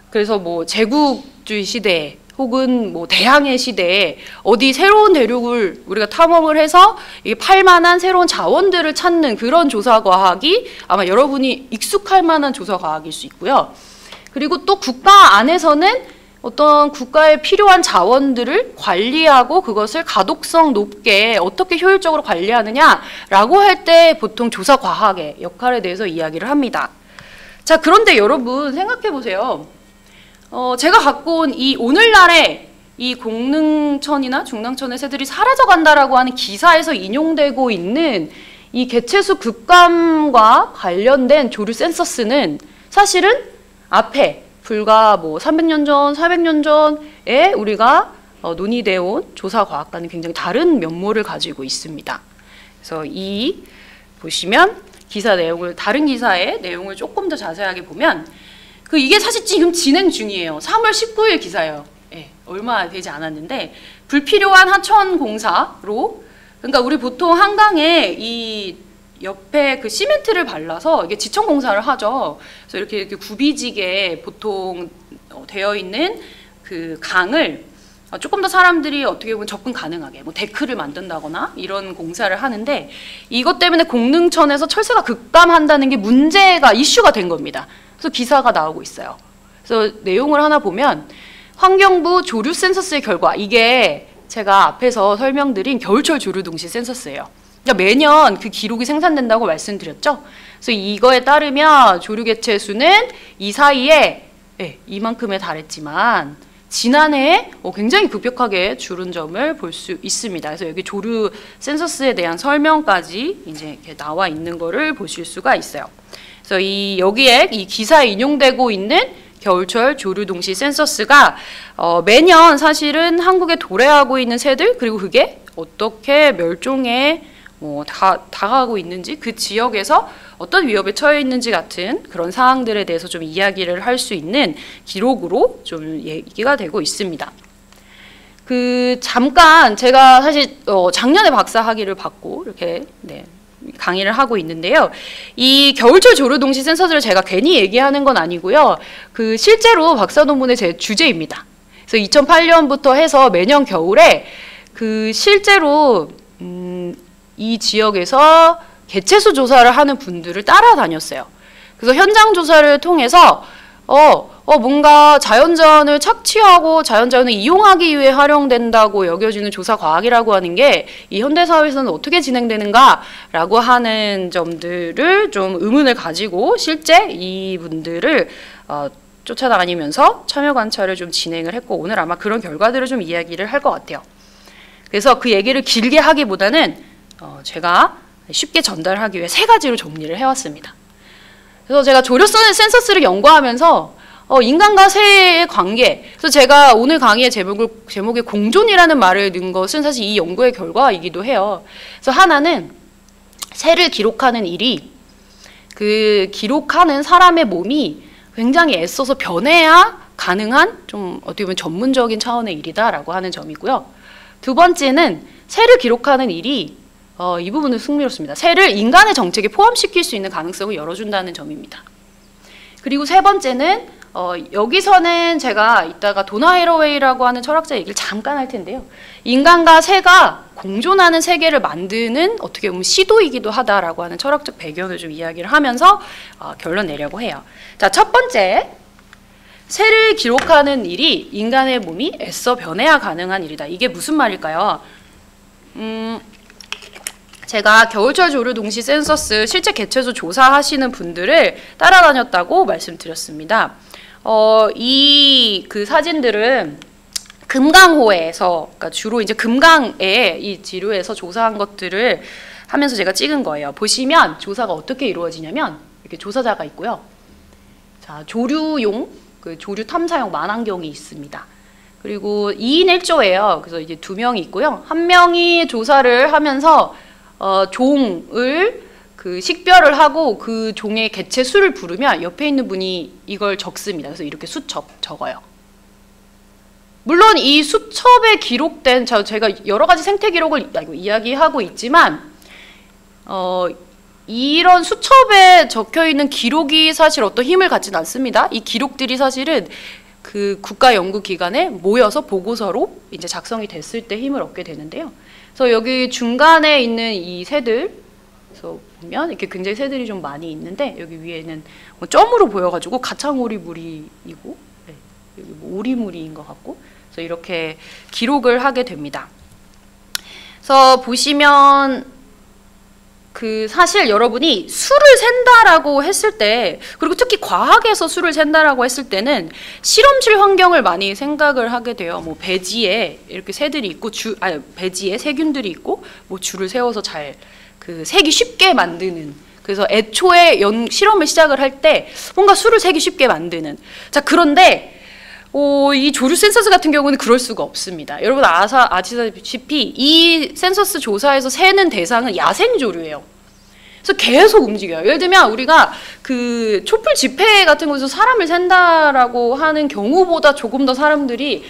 그래서 뭐 제국주의 시대 혹은 뭐 대항해 시대에 어디 새로운 대륙을 우리가 탐험을 해서 이게 팔만한 새로운 자원들을 찾는 그런 조사 과학이 아마 여러분이 익숙할 만한 조사 과학일 수 있고요. 그리고 또 국가 안에서는 어떤 국가에 필요한 자원들을 관리하고 그것을 가독성 높게 어떻게 효율적으로 관리하느냐라고 할 때 보통 조사 과학의 역할에 대해서 이야기를 합니다. 자, 그런데 여러분 생각해 보세요. 제가 갖고 온 이 오늘날의 이 공릉천이나 중랑천의 새들이 사라져간다라고 하는 기사에서 인용되고 있는 이 개체수 급감과 관련된 조류 센서스는 사실은 앞에 불과 뭐 300년 전, 400년 전에 우리가 논의되어 온 조사 과학과는 굉장히 다른 면모를 가지고 있습니다. 그래서 보시면 기사 내용을, 다른 기사의 내용을 조금 더 자세하게 보면 이게 사실 지금 진행 중이에요. 3월 19일 기사예요. 예, 얼마 되지 않았는데 불필요한 하천 공사로, 그러니까 우리 보통 한강에 이 옆에 그 시멘트를 발라서 이게 지천 공사를 하죠. 그래서 이렇게 구비지게 보통 되어 있는 그 강을 조금 더 사람들이 어떻게 보면 접근 가능하게 뭐 데크를 만든다거나 이런 공사를 하는데, 이것 때문에 공릉천에서 철새가 급감한다는 게 문제가 이슈가 된 겁니다. 그래서 기사가 나오고 있어요. 그래서 내용을 하나 보면 환경부 조류 센서스의 결과, 이게 제가 앞에서 설명드린 겨울철 조류 동시 센서스예요. 그러니까 매년 그 기록이 생산된다고 말씀드렸죠. 그래서 이거에 따르면 조류 개체 수는 이 사이에 이만큼에 달했지만 지난해에 굉장히 급격하게 줄은 점을 볼 수 있습니다. 그래서 여기 조류 센서스에 대한 설명까지 이제 이렇게 나와 있는 거를 보실 수가 있어요. 그래서 여기에 이 기사에 인용되고 있는 겨울철 조류 동시 센서스가 매년 사실은 한국에 도래하고 있는 새들, 그리고 그게 어떻게 멸종에 다가가고 있는지, 그 지역에서 어떤 위협에 처해 있는지 같은 그런 사항들에 대해서 좀 이야기를 할 수 있는 기록으로 좀 얘기가 되고 있습니다. 잠깐 제가 사실 작년에 박사 학위를 받고 이렇게 강의를 하고 있는데요. 이 겨울철 조류 동시 센서스를 제가 괜히 얘기하는 건 아니고요. 실제로 박사 논문의 제 주제입니다. 그래서 2008년부터 해서 매년 겨울에 실제로 이 지역에서 개체수 조사를 하는 분들을 따라다녔어요. 그래서 현장 조사를 통해서 뭔가 자연자원을 착취하고 자연자원을 이용하기 위해 활용된다고 여겨지는 조사 과학이라고 하는 게 이 현대사회에서는 어떻게 진행되는가라고 하는 점들을 좀 의문을 가지고 실제 이분들을 쫓아다니면서 참여 관찰을 좀 진행을 했고, 오늘 아마 그런 결과들을 좀 이야기를 할 것 같아요. 그래서 그 얘기를 길게 하기보다는 제가 쉽게 전달하기 위해 3가지로 정리를 해왔습니다. 그래서 제가 조류 센서스를 연구하면서 인간과 새의 관계, 그래서 제가 오늘 강의의 제목에 공존이라는 말을 넣은 것은 사실 이 연구의 결과이기도 해요. 그래서 하나는 새를 기록하는 일이 기록하는 사람의 몸이 굉장히 애써서 변해야 가능한 좀 어떻게 보면 전문적인 차원의 일이다라고 하는 점이고요. 두 번째는 새를 기록하는 일이 이 부분은 흥미롭습니다. 새를 인간의 정책에 포함시킬 수 있는 가능성을 열어준다는 점입니다. 그리고 세 번째는 여기서는 제가 이따가 도나 해러웨이라고 하는 철학자 얘기를 잠깐 할 텐데요. 인간과 새가 공존하는 세계를 만드는 어떻게 보면 시도이기도 하다라고 하는 철학적 배경을 좀 이야기를 하면서 결론 내려고 해요. 자, 첫 번째, 새를 기록하는 일이 인간의 몸이 애써 변해야 가능한 일이다. 이게 무슨 말일까요? 제가 겨울철 조류 동시 센서스 실제 개체수 조사하시는 분들을 따라다녔다고 말씀드렸습니다. 그 사진들은 금강호에서, 그러니까 주로 이제 금강에 이 지류에서 조사한 것들을 하면서 제가 찍은 거예요. 보시면 조사가 어떻게 이루어지냐면 이렇게 조사자가 있고요. 자, 조류용, 조류 탐사용 만환경이 있습니다. 그리고 2인 1조예요. 그래서 이제 2명이 있고요. 한 명이 조사를 하면서 종을 그 식별을 하고 그 종의 개체 수를 부르면 옆에 있는 분이 이걸 적습니다. 그래서 이렇게 수첩 적어요. 물론 이 수첩에 기록된 제가 여러 가지 생태 기록을 이야기하고 있지만 이런 수첩에 적혀 있는 기록이 사실 어떤 힘을 갖진 않습니다. 이 기록들이 사실은 그 국가 연구 기관에 모여서 보고서로 이제 작성이 됐을 때 힘을 얻게 되는데요. 그래서 여기 중간에 있는 이 새들, 그래서 보면 이렇게 굉장히 새들이 좀 많이 있는데 여기 위에는 뭐 점으로 보여가지고 가창오리무리이고 네, 여기 뭐 오리무리인 것 같고, 그래서 이렇게 기록을 하게 됩니다. 그래서 보시면 그 사실 여러분이 수를 센다라고 했을 때, 그리고 특히 과학에서 수를 센다라고 했을 때는 실험실 환경을 많이 생각을 하게 돼요. 뭐 배지에 이렇게 새들이 있고 배지에 세균들이 있고 뭐 줄을 세워서 잘 그 세기 쉽게 만드는, 그래서 애초에 실험을 시작을 할 때 뭔가 수를 세기 쉽게 만드는. 자, 그런데 이 조류 센서스 같은 경우는 그럴 수가 없습니다. 여러분 아시다시피 이 센서스 조사에서 세는 대상은 야생 조류예요. 그래서 계속 움직여요. 예를 들면 우리가 그 촛불 집회 같은 곳에서 사람을 센다라고 하는 경우보다 조금 더 사람들이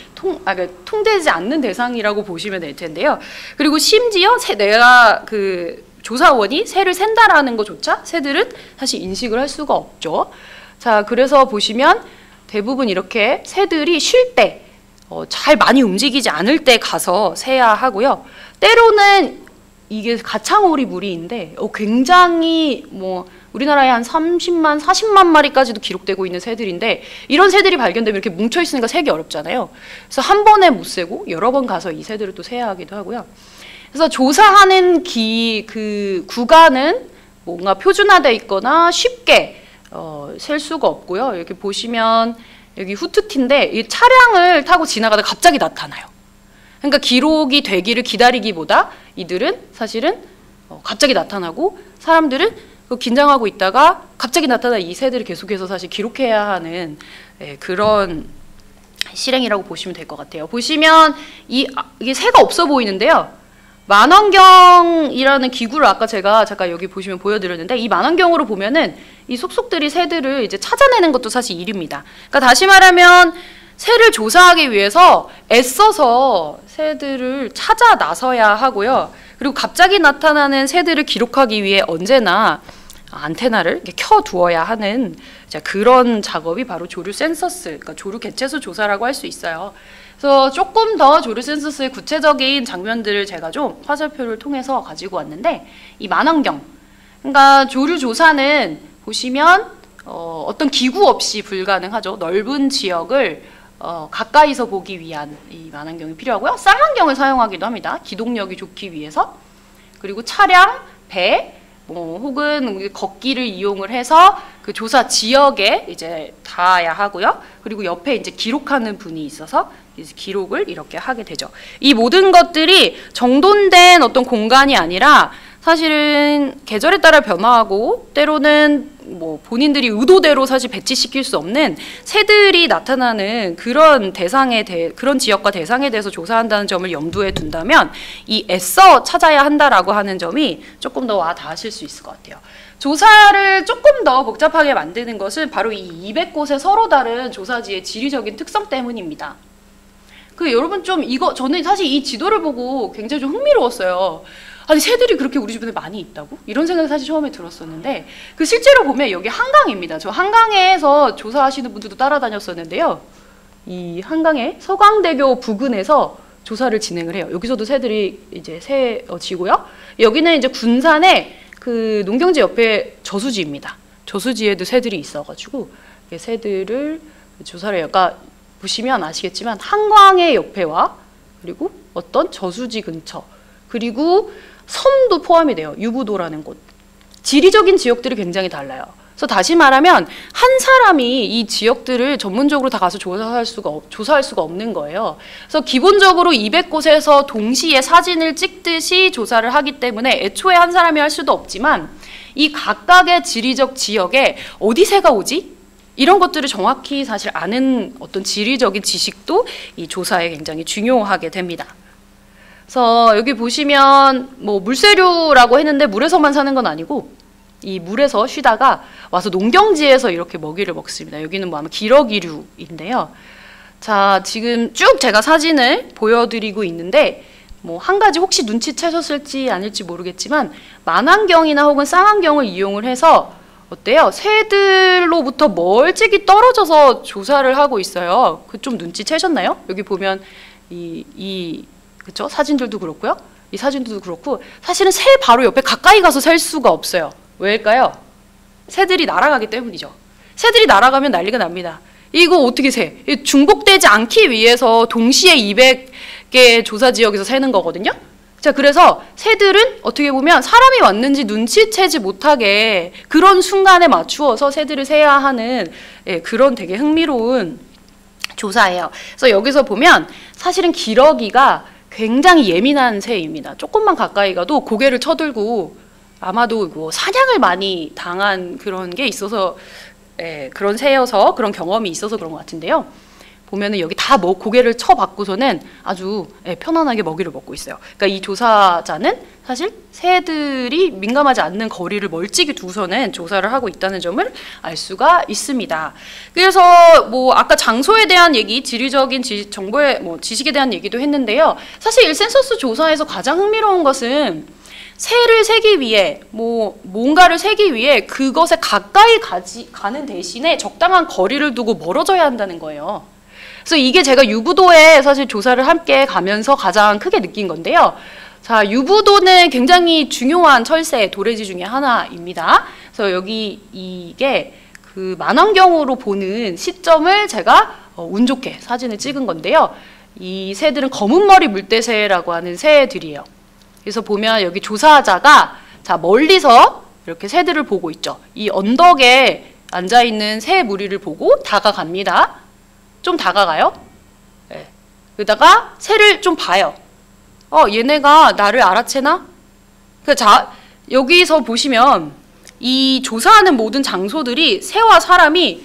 통되지 않는 대상이라고 보시면 될 텐데요. 그리고 심지어 내가 그 조사원이 새를 센다라는 것조차 새들은 사실 인식을 할 수가 없죠. 자, 그래서 보시면 대부분 이렇게 새들이 쉴 때, 잘 많이 움직이지 않을 때 가서 세야 하고요. 때로는 이게 가창오리 무리인데 굉장히 뭐 우리나라에 한 30만, 40만 마리까지도 기록되고 있는 새들인데, 이런 새들이 발견되면 이렇게 뭉쳐 있으니까 세기 어렵잖아요. 그래서 한 번에 못 세고 여러 번 가서 이 새들을 또 세야 하기도 하고요. 그래서 조사하는 그 구간은 뭔가 표준화되어 있거나 쉽게 셀 수가 없고요. 이렇게 보시면 여기 후트티인데 이 차량을 타고 지나가다 갑자기 나타나요. 그러니까 기록이 되기를 기다리기보다 이들은 사실은 갑자기 나타나고, 사람들은 긴장하고 있다가 갑자기 나타난 이 새들을 계속해서 사실 기록해야 하는 그런 실행이라고 보시면 될 것 같아요. 보시면 이게 새가 없어 보이는데요. 만원경이라는 기구를 아까 제가 잠깐 여기 보시면 보여드렸는데, 이 만원경으로 보면은 이 속속들이 새들을 이제 찾아내는 것도 사실 일입니다. 그러니까 다시 말하면 새를 조사하기 위해서 애써서 새들을 찾아 나서야 하고요. 그리고 갑자기 나타나는 새들을 기록하기 위해 언제나 안테나를 이렇게 켜두어야 하는 그런 작업이 바로 조류 센서스, 그러니까 조류 개체수 조사라고 할 수 있어요. 그래서 조금 더 조류 센서스의 구체적인 장면들을 제가 좀 화살표를 통해서 가지고 왔는데, 이 만원경, 그러니까 조류 조사는 보시면 어떤 기구 없이 불가능하죠. 넓은 지역을 가까이서 보기 위한 이 만원경이 필요하고요. 쌍안경을 사용하기도 합니다. 기동력이 좋기 위해서. 그리고 차량, 배, 뭐 혹은 걷기를 이용을 해서 그 조사 지역에 이제 닿아야 하고요. 그리고 옆에 이제 기록하는 분이 있어서 이제 기록을 이렇게 하게 되죠. 이 모든 것들이 정돈된 어떤 공간이 아니라 사실은 계절에 따라 변화하고, 때로는 뭐 본인들이 의도대로 사실 배치시킬 수 없는 새들이 나타나는 그런 그런 지역과 대상에 대해서 조사한다는 점을 염두에 둔다면 이 애써 찾아야 한다라고 하는 점이 조금 더 와 닿으실 수 있을 것 같아요. 조사를 조금 더 복잡하게 만드는 것은 바로 이 200곳의 서로 다른 조사지의 지리적인 특성 때문입니다. 여러분 좀 저는 사실 이 지도를 보고 굉장히 좀 흥미로웠어요. 아니, 새들이 그렇게 우리 주변에 많이 있다고? 이런 생각이 사실 처음에 들었었는데, 실제로 보면 여기 한강입니다. 저 한강에서 조사하시는 분들도 따라다녔었는데요. 이 한강의 서강대교 부근에서 조사를 진행을 해요. 여기서도 새들이 이제 세어지고요. 여기는 이제 군산의 그 농경지 옆에 저수지입니다. 저수지에도 새들이 있어가지고 새들을 조사를 해요. 그러니까 보시면 아시겠지만 한강의 옆에와 그리고 어떤 저수지 근처, 그리고 섬도 포함이 돼요. 유부도라는 곳. 지리적인 지역들이 굉장히 달라요. 그래서 다시 말하면 한 사람이 이 지역들을 전문적으로 다 가서 조사할 수가 없는 거예요. 그래서 기본적으로 200곳에서 동시에 사진을 찍듯이 조사를 하기 때문에 애초에 한 사람이 할 수도 없지만, 이 각각의 지리적 지역에 어디 새가 오지? 이런 것들을 정확히 사실 아는 어떤 지리적인 지식도 이 조사에 굉장히 중요하게 됩니다. 그래서 여기 보시면 뭐 물새류라고 했는데 물에서만 사는 건 아니고 이 물에서 쉬다가 와서 농경지에서 이렇게 먹이를 먹습니다. 여기는 뭐 아마 기러기류인데요. 자, 지금 쭉 제가 사진을 보여드리고 있는데 뭐 한 가지 혹시 눈치채셨을지 아닐지 모르겠지만 만환경이나 혹은 쌍안경을 이용을 해서 어때요? 새들로부터 멀찍이 떨어져서 조사를 하고 있어요. 그 좀 눈치채셨나요? 여기 보면 그쵸? 사진들도 그렇고요. 이 사진들도 그렇고 사실은 새 바로 옆에 가까이 가서 셀 수가 없어요. 왜일까요? 새들이 날아가기 때문이죠. 새들이 날아가면 난리가 납니다. 이거 어떻게 세? 중복되지 않기 위해서 동시에 200개 조사 지역에서 세는 거거든요. 자, 그래서 새들은 어떻게 보면 사람이 왔는지 눈치채지 못하게 그런 순간에 맞추어서 새들을 세야 하는 그런 되게 흥미로운 조사예요. 그래서 여기서 보면 사실은 기러기가 굉장히 예민한 새입니다. 조금만 가까이 가도 고개를 쳐들고 아마도 뭐 사냥을 많이 당한 그런 게 있어서 그런 새여서 그런 경험이 있어서 그런 것 같은데요. 보면은 여기 다 고개를 쳐박고서는 아주 편안하게 먹이를 먹고 있어요. 그러니까 이 조사자는 사실 새들이 민감하지 않는 거리를 멀찍이 두고서는 조사를 하고 있다는 점을 알 수가 있습니다. 그래서 뭐 아까 장소에 대한 얘기, 지리적인 정보의 지식에 대한 얘기도 했는데요. 사실 이 센서스 조사에서 가장 흥미로운 것은 새를 세기 위해 뭔가를 세기 위해 그것에 가까이 가는 대신에 적당한 거리를 두고 멀어져야 한다는 거예요. 그래서 이게 제가 유부도에 사실 조사를 함께 가면서 가장 크게 느낀 건데요. 자, 유부도는 굉장히 중요한 철새 도래지 중에 하나입니다. 그래서 여기 이게 그 만환경으로 보는 시점을 제가 운 좋게 사진을 찍은 건데요. 이 새들은 검은머리 물대새라고 하는 새들이에요. 그래서 보면 여기 조사자가 자, 멀리서 이렇게 새들을 보고 있죠. 이 언덕에 앉아있는 새 무리를 보고 다가갑니다. 좀 다가가요. 네. 그러다가 새를 좀 봐요. 얘네가 나를 알아채나? 자, 여기서 보시면 이 조사하는 모든 장소들이 새와 사람이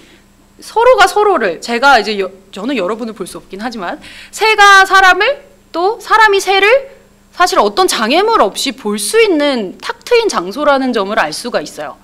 서로가 서로를 제가 이제 저는 여러분을 볼 수 없긴 하지만 새가 사람을 또 사람이 새를 사실 어떤 장애물 없이 볼 수 있는 탁 트인 장소라는 점을 알 수가 있어요.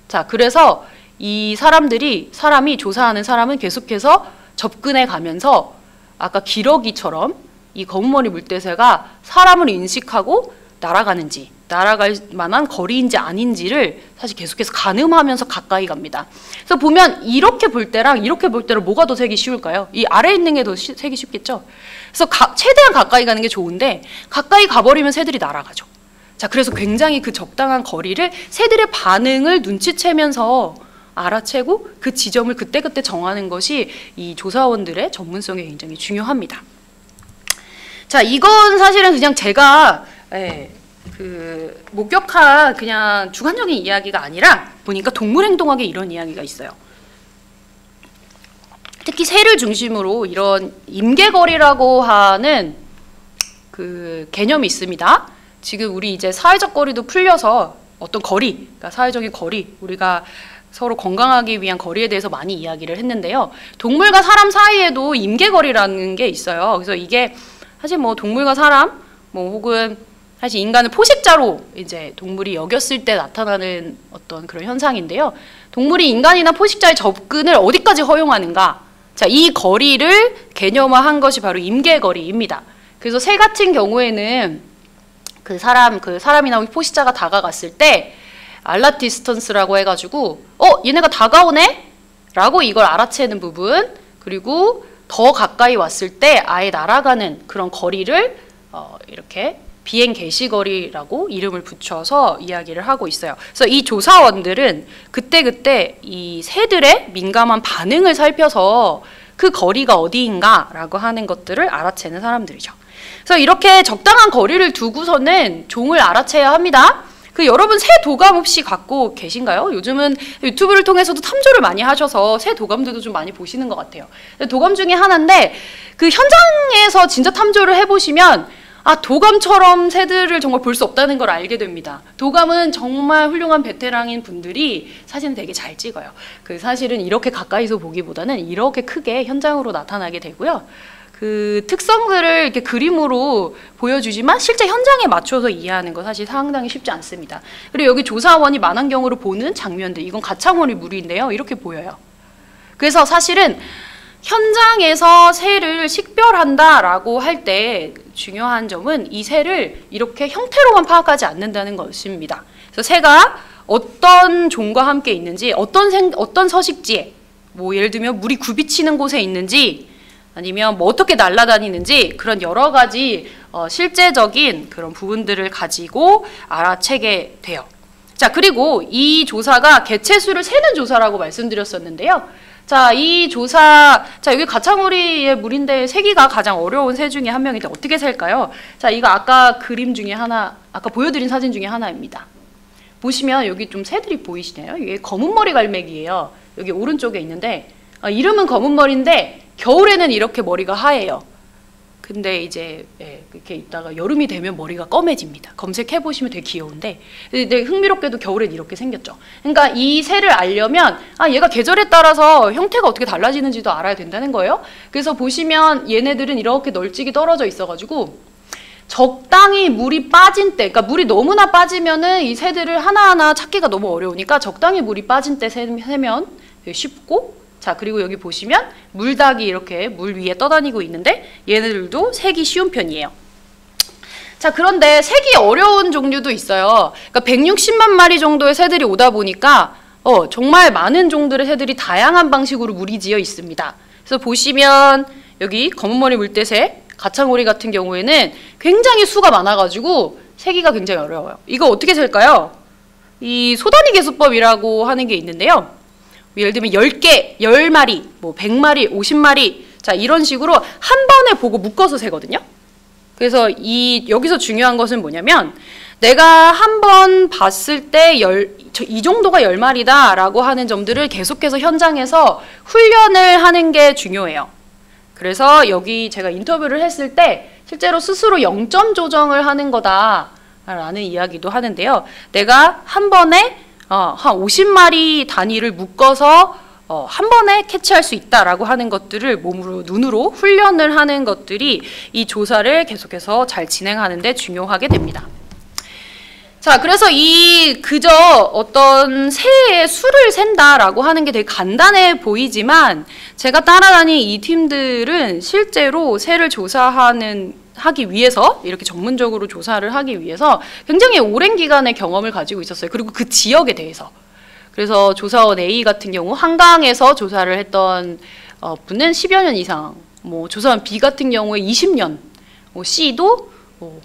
자, 그래서 이 사람이 조사하는 사람은 계속해서 접근해 가면서 아까 기러기처럼 이 검은머리 물대새가 사람을 인식하고 날아가는지 날아갈 만한 거리인지 아닌지를 사실 계속해서 가늠하면서 가까이 갑니다. 그래서 보면 이렇게 볼 때랑 이렇게 볼 때는 뭐가 더 세기 쉬울까요? 이 아래에 있는 게 더 세기 쉽겠죠? 그래서 최대한 가까이 가는 게 좋은데 가까이 가버리면 새들이 날아가죠. 자, 그래서 굉장히 그 적당한 거리를 새들의 반응을 눈치채면서 알아채고 그 지점을 그때그때 정하는 것이 이 조사원들의 전문성에 굉장히 중요합니다. 자, 이건 사실은 그냥 제가 그 목격한 그냥 주관적인 이야기가 아니라 보니까 동물행동학에 이런 이야기가 있어요. 특히 새를 중심으로 이런 임계거리라고 하는 그 개념이 있습니다. 지금 우리 이제 사회적 거리도 풀려서 어떤 거리, 그러니까 사회적인 거리, 우리가 서로 건강하기 위한 거리에 대해서 많이 이야기를 했는데요. 동물과 사람 사이에도 임계거리라는 게 있어요. 그래서 이게 사실 뭐 동물과 사람, 혹은 사실 인간을 포식자로 이제 동물이 여겼을 때 나타나는 어떤 그런 현상인데요. 동물이 인간이나 포식자의 접근을 어디까지 허용하는가? 자, 이 거리를 개념화한 것이 바로 임계거리입니다. 그래서 새 같은 경우에는 그 사람이나 포식자가 다가갔을 때 알랏 디스턴스라고 해가지고 얘네가 다가오네? 라고 이걸 알아채는 부분, 그리고 더 가까이 왔을 때 아예 날아가는 그런 거리를 이렇게 비행 개시거리라고 이름을 붙여서 이야기를 하고 있어요. 그래서 이 조사원들은 그때그때 이 새들의 민감한 반응을 살펴서 그 거리가 어디인가라고 하는 것들을 알아채는 사람들이죠. 그래서 이렇게 적당한 거리를 두고서는 종을 알아채야 합니다. 여러분 새 도감 혹시 갖고 계신가요? 요즘은 유튜브를 통해서도 탐조를 많이 하셔서 새 도감들도 좀 많이 보시는 것 같아요. 도감 중에 하나인데 그 현장에서 진짜 탐조를 해보시면 도감처럼 새들을 정말 볼 수 없다는 걸 알게 됩니다. 도감은 정말 훌륭한 베테랑인 분들이 사진을 되게 잘 찍어요. 사실은 이렇게 가까이서 보기보다는 이렇게 크게 현장으로 나타나게 되고요. 그 특성들을 이렇게 그림으로 보여주지만 실제 현장에 맞춰서 이해하는 거 사실 상당히 쉽지 않습니다. 그리고 여기 조사원이 만환경으로 보는 장면들, 이건 가창오리 물인데요. 이렇게 보여요. 그래서 사실은 현장에서 새를 식별한다라고 할 때 중요한 점은 이 새를 이렇게 형태로만 파악하지 않는다는 것입니다. 그래서 새가 어떤 종과 함께 있는지, 어떤 서식지에, 뭐 예를 들면 물이 굽이치는 곳에 있는지, 아니면 뭐 어떻게 날아다니는지, 그런 여러 가지 실제적인 그런 부분들을 가지고 알아채게 돼요. 자, 그리고 이 조사가 개체수를 세는 조사라고 말씀드렸었는데요. 자, 이 조사, 자, 여기 가창오리의 물인데 세기가 가장 어려운 새 중에 한 명인데 어떻게 셀까요? 자, 이거 아까 그림 중에 하나, 아까 보여드린 사진 중에 하나입니다. 보시면 여기 좀 새들이 보이시나요? 이게 검은머리 갈매기예요. 여기 오른쪽에 있는데, 이름은 검은머리인데 겨울에는 이렇게 머리가 하얘요. 근데 이제 이렇게 있다가 여름이 되면 머리가 검해집니다. 검색해 보시면 되게 귀여운데, 근데 흥미롭게도 겨울엔 이렇게 생겼죠. 그러니까 이 새를 알려면 얘가 계절에 따라서 형태가 어떻게 달라지는지도 알아야 된다는 거예요. 그래서 보시면 얘네들은 이렇게 널찍이 떨어져 있어가지고 적당히 물이 빠진 때, 그러니까 물이 너무나 빠지면은 이 새들을 하나하나 찾기가 너무 어려우니까 적당히 물이 빠진 때 세면 되게 쉽고, 자, 그리고 여기 보시면 물닭이 이렇게 물 위에 떠다니고 있는데 얘네들도 세기 쉬운 편이에요. 자, 그런데 세기 어려운 종류도 있어요. 그러니까 160만 마리 정도의 새들이 오다 보니까 정말 많은 종들의 새들이 다양한 방식으로 무리지어 있습니다. 그래서 보시면 여기 검은머리 물대새, 가창오리 같은 경우에는 굉장히 수가 많아가지고 세기가 굉장히 어려워요. 이거 어떻게 셀까요? 이 소단위 계수법이라고 하는 게 있는데요. 예를 들면 10개, 10마리, 뭐 100마리, 50마리, 자, 이런 식으로 한 번에 보고 묶어서 세거든요. 그래서 여기서 중요한 것은 뭐냐면 내가 한 번 봤을 때 이 정도가 10마리다 라고 하는 점들을 계속해서 현장에서 훈련을 하는 게 중요해요. 그래서 여기 제가 인터뷰를 했을 때 실제로 스스로 0점 조정을 하는 거다라는 이야기도 하는데요. 내가 한 번에 한 50마리 단위를 묶어서 한 번에 캐치할 수 있다라고 하는 것들을 몸으로, 눈으로 훈련을 하는 것들이 이 조사를 계속해서 잘 진행하는 데 중요하게 됩니다. 자, 그래서 그저 어떤 새의 수를 센다라고 하는 게 되게 간단해 보이지만 제가 따라다닌 이 팀들은 실제로 새를 하기 위해서, 이렇게 전문적으로 조사를 하기 위해서 굉장히 오랜 기간의 경험을 가지고 있었어요. 그리고 그 지역에 대해서. 그래서 조사원 A 같은 경우 한강에서 조사를 했던 분은 10여 년 이상, 뭐 조사원 B 같은 경우에 20년, C도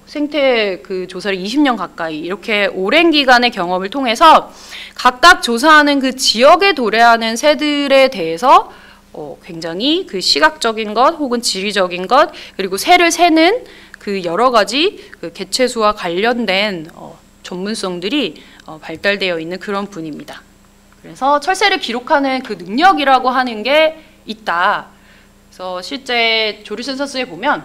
생태 그 조사를 20년 가까이, 이렇게 오랜 기간의 경험을 통해서 각각 조사하는 그 지역에 도래하는 새들에 대해서 굉장히 그 시각적인 것 혹은 지리적인 것, 그리고 새를 세는 그 여러 가지 그 개체수와 관련된 전문성들이 발달되어 있는 그런 분입니다. 그래서 철새를 기록하는 그 능력이라고 하는 게 있다. 그래서 실제 조류 센서스에 보면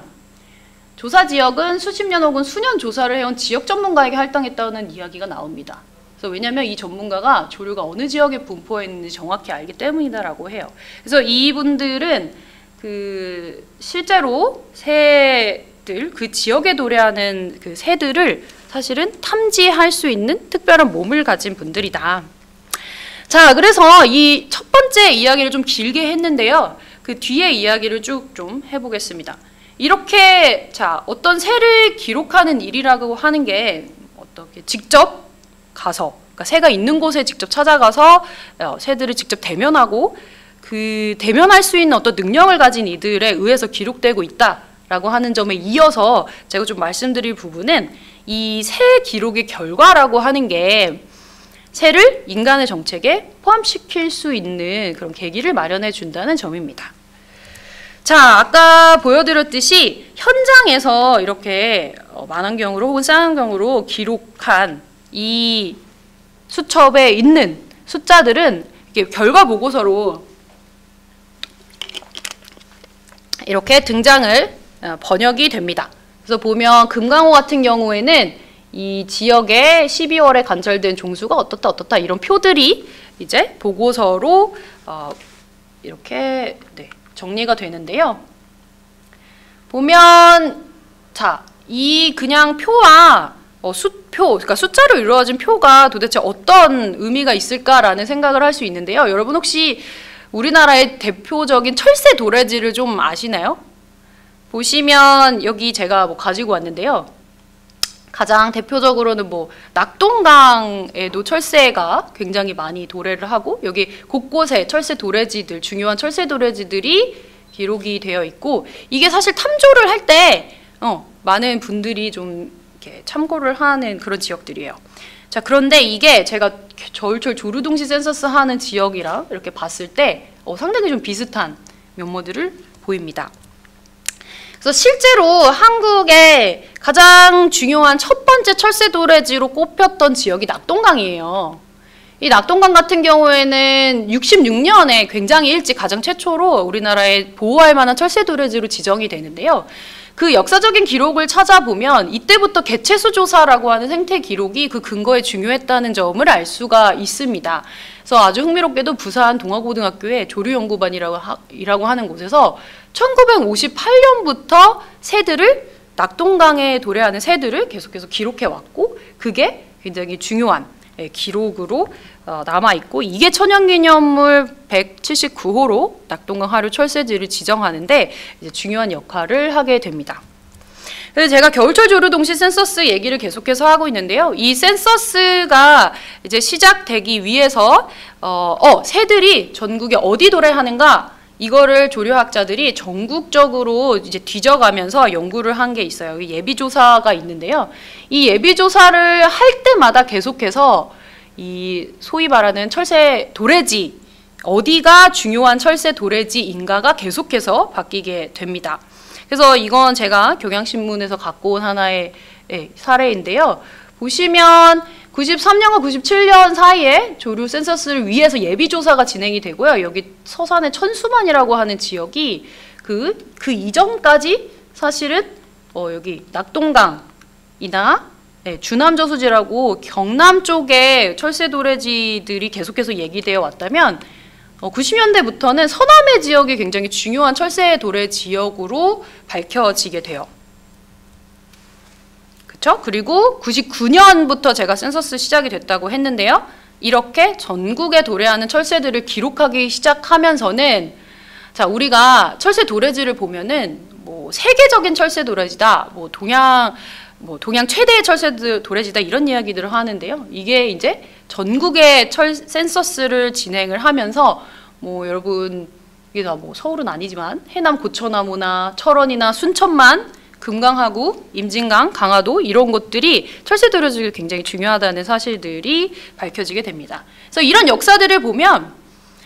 조사 지역은 수십 년 혹은 수년 조사를 해온 지역 전문가에게 할당했다는 이야기가 나옵니다. 그래서 왜냐하면 이 전문가가 조류가 어느 지역에 분포해 있는지 정확히 알기 때문이다라고 해요. 그래서 이분들은 그 실제로 새들, 그 지역에 도래하는 그 새들을 사실은 탐지할 수 있는 특별한 몸을 가진 분들이다. 자, 그래서 이 첫 번째 이야기를 좀 길게 했는데요. 그 뒤에 이야기를 쭉 좀 해보겠습니다. 이렇게, 자, 어떤 새를 기록하는 일이라고 하는 게 어떻게 직접 가서, 그러니까 새가 있는 곳에 직접 찾아가서 새들을 직접 대면하고 그 대면할 수 있는 어떤 능력을 가진 이들에 의해서 기록되고 있다라고 하는 점에 이어서 제가 좀 말씀드릴 부분은 이 새 기록의 결과라고 하는 게 새를 인간의 정책에 포함시킬 수 있는 그런 계기를 마련해 준다는 점입니다. 자, 아까 보여드렸듯이 현장에서 이렇게 만환경으로 혹은 쌍안경으로 기록한 이 수첩에 있는 숫자들은 이렇게 결과 보고서로 이렇게 등장을 번역이 됩니다. 그래서 보면 금강호 같은 경우에는 이 지역에 12월에 관찰된 종수가 어떻다 이런 표들이 이제 보고서로 이렇게 정리가 되는데요. 보면 자, 이 그냥 표와 수표, 그러니까 숫자로 이루어진 표가 도대체 어떤 의미가 있을까라는 생각을 할 수 있는데요. 여러분 혹시 우리나라의 대표적인 철새 도래지를 좀 아시나요? 보시면 여기 제가 뭐 가지고 왔는데요. 가장 대표적으로는 뭐 낙동강에도 철새가 굉장히 많이 도래를 하고 여기 곳곳에 철새 도래지들, 중요한 철새 도래지들이 기록이 되어 있고 이게 사실 탐조를 할 때 많은 분들이 좀 이렇게 참고를 하는 그런 지역들이에요. 자, 그런데 이게 제가 겨울철 조류동시 센서스 하는 지역이랑 이렇게 봤을 때 상당히 좀 비슷한 면모들을 보입니다. 그래서 실제로 한국의 가장 중요한 첫 번째 철새 도래지로 꼽혔던 지역이 낙동강이에요. 이 낙동강 같은 경우에는 66년에 굉장히 일찍 가장 최초로 우리나라에 보호할 만한 철새 도래지로 지정이 되는데요. 그 역사적인 기록을 찾아보면 이때부터 개체수 조사라고 하는 생태 기록이 그 근거에 중요했다는 점을 알 수가 있습니다. 그래서 아주 흥미롭게도 부산 동아고등학교의 조류연구반이라고 하는 곳에서 1958년부터 새들을 낙동강에 도래하는 새들을 계속해서 기록해 왔고 그게 굉장히 중요한 기록으로 남아있고 이게 천연기념물 179호로 낙동강 하류 철새지를 지정하는데 이제 중요한 역할을 하게 됩니다. 그래서 제가 겨울철 조류동시 센서스 얘기를 계속해서 하고 있는데요. 이 센서스가 이제 시작되기 위해서 새들이 전국에 어디 도래하는가 이거를 조류학자들이 전국적으로 이제 뒤져가면서 연구를 한 게 있어요. 예비조사가 있는데요. 이 예비조사를 할 때마다 계속해서 이 소위 말하는 철새 도래지, 어디가 중요한 철새 도래지인가가 계속해서 바뀌게 됩니다. 그래서 이건 제가 경향신문에서 갖고 온 하나의 사례인데요. 보시면 93년과 97년 사이에 조류 센서스를 위해서 예비조사가 진행이 되고요. 여기 서산의 천수만이라고 하는 지역이 그 이전까지 사실은 여기 낙동강이나 주남저수지라고 경남 쪽에 철새 도래지들이 계속해서 얘기되어 왔다면 90년대부터는 서남해 지역이 굉장히 중요한 철새 도래 지역으로 밝혀지게 돼요. 그렇죠? 그리고 99년부터 제가 센서스 시작이 됐다고 했는데요. 이렇게 전국에 도래하는 철새들을 기록하기 시작하면서는 자, 우리가 철새 도래지를 보면은 뭐 세계적인 철새 도래지다, 뭐 동양 최대의 철새 도래지다 이런 이야기들을 하는데요. 이게 이제 전국의 센서스를 진행을 하면서 뭐 여러분 이게 다 뭐 서울은 아니지만 해남 고처나무나 철원이나 순천만, 금강하구, 임진강, 강화도 이런 곳들이 철새 도래지가 굉장히 중요하다는 사실들이 밝혀지게 됩니다. 그래서 이런 역사들을 보면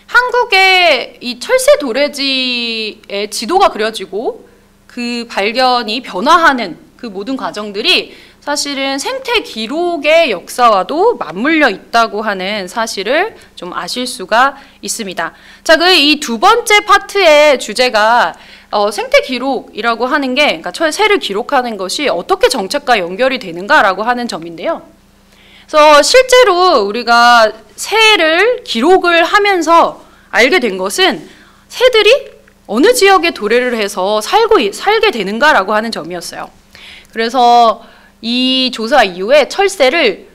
한국의 이 철새 도래지의 지도가 그려지고 그 발견이 변화하는 그 모든 과정들이 사실은 생태 기록의 역사와도 맞물려 있다고 하는 사실을 좀 아실 수가 있습니다. 자, 이 두 번째 파트의 주제가 생태 기록이라고 하는 게 그러니까 새를 기록하는 것이 어떻게 정책과 연결이 되는가라고 하는 점인데요. 그래서 실제로 우리가 새를 기록을 하면서 알게 된 것은 새들이 어느 지역에 도래를 해서 살게 되는가라고 하는 점이었어요. 그래서 이 조사 이후에 철새를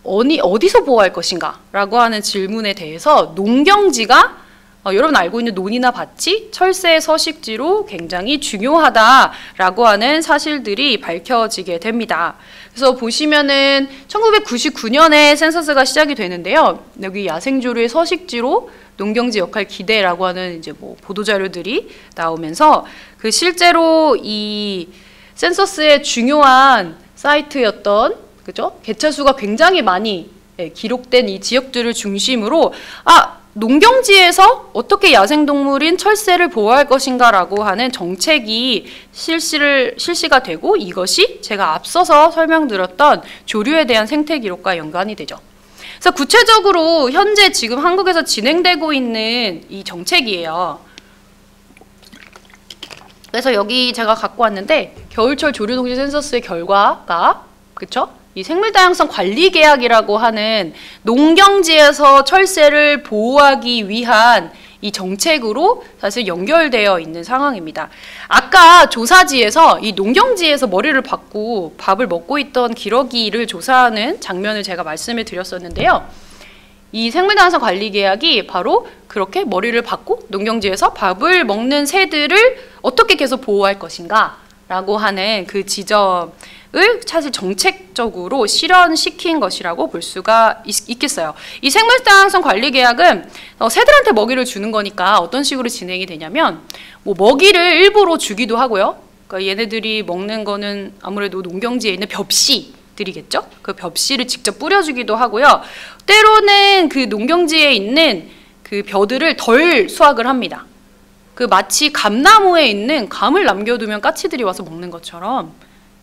어디서 보호할 것인가 라고 하는 질문에 대해서 농경지가 여러분 알고 있는 논이나 밭이 철새의 서식지로 굉장히 중요하다라고 하는 사실들이 밝혀지게 됩니다. 그래서 보시면은 1999년에 센서스가 시작이 되는데요. 여기 야생조류의 서식지로 농경지 역할 기대라고 하는 이제 뭐 보도자료들이 나오면서 그 실제로 이 센서스의 중요한 사이트였던 그죠? 개체수가 굉장히 많이 기록된 이 지역들을 중심으로 농경지에서 어떻게 야생동물인 철새를 보호할 것인가라고 하는 정책이 실시가 되고 이것이 제가 앞서서 설명드렸던 조류에 대한 생태 기록과 연관이 되죠. 그래서 구체적으로 현재 지금 한국에서 진행되고 있는 이 정책이에요. 그래서 여기 제가 갖고 왔는데 겨울철 조류동시 센서스의 결과가 그쵸? 이 생물다양성 관리 계약이라고 하는 농경지에서 철새를 보호하기 위한 이 정책으로 사실 연결되어 있는 상황입니다. 아까 조사지에서 이 농경지에서 머리를 박고 밥을 먹고 있던 기러기를 조사하는 장면을 제가 말씀을 드렸었는데요. 이 생물다양성 관리 계약이 바로 그렇게 머리를 박고 농경지에서 밥을 먹는 새들을 어떻게 계속 보호할 것인가 라고 하는 그 지점을 사실 정책적으로 실현시킨 것이라고 볼 수가 있겠어요. 이 생물다양성 관리 계약은 새들한테 먹이를 주는 거니까 어떤 식으로 진행이 되냐면 뭐 먹이를 일부러 주기도 하고요. 그러니까 얘네들이 먹는 거는 아무래도 농경지에 있는 벽씨들이겠죠. 그 벽씨를 직접 뿌려주기도 하고요. 때로는 그 농경지에 있는 그 벼들을 덜 수확을 합니다. 그 마치 감나무에 있는 감을 남겨두면 까치들이 와서 먹는 것처럼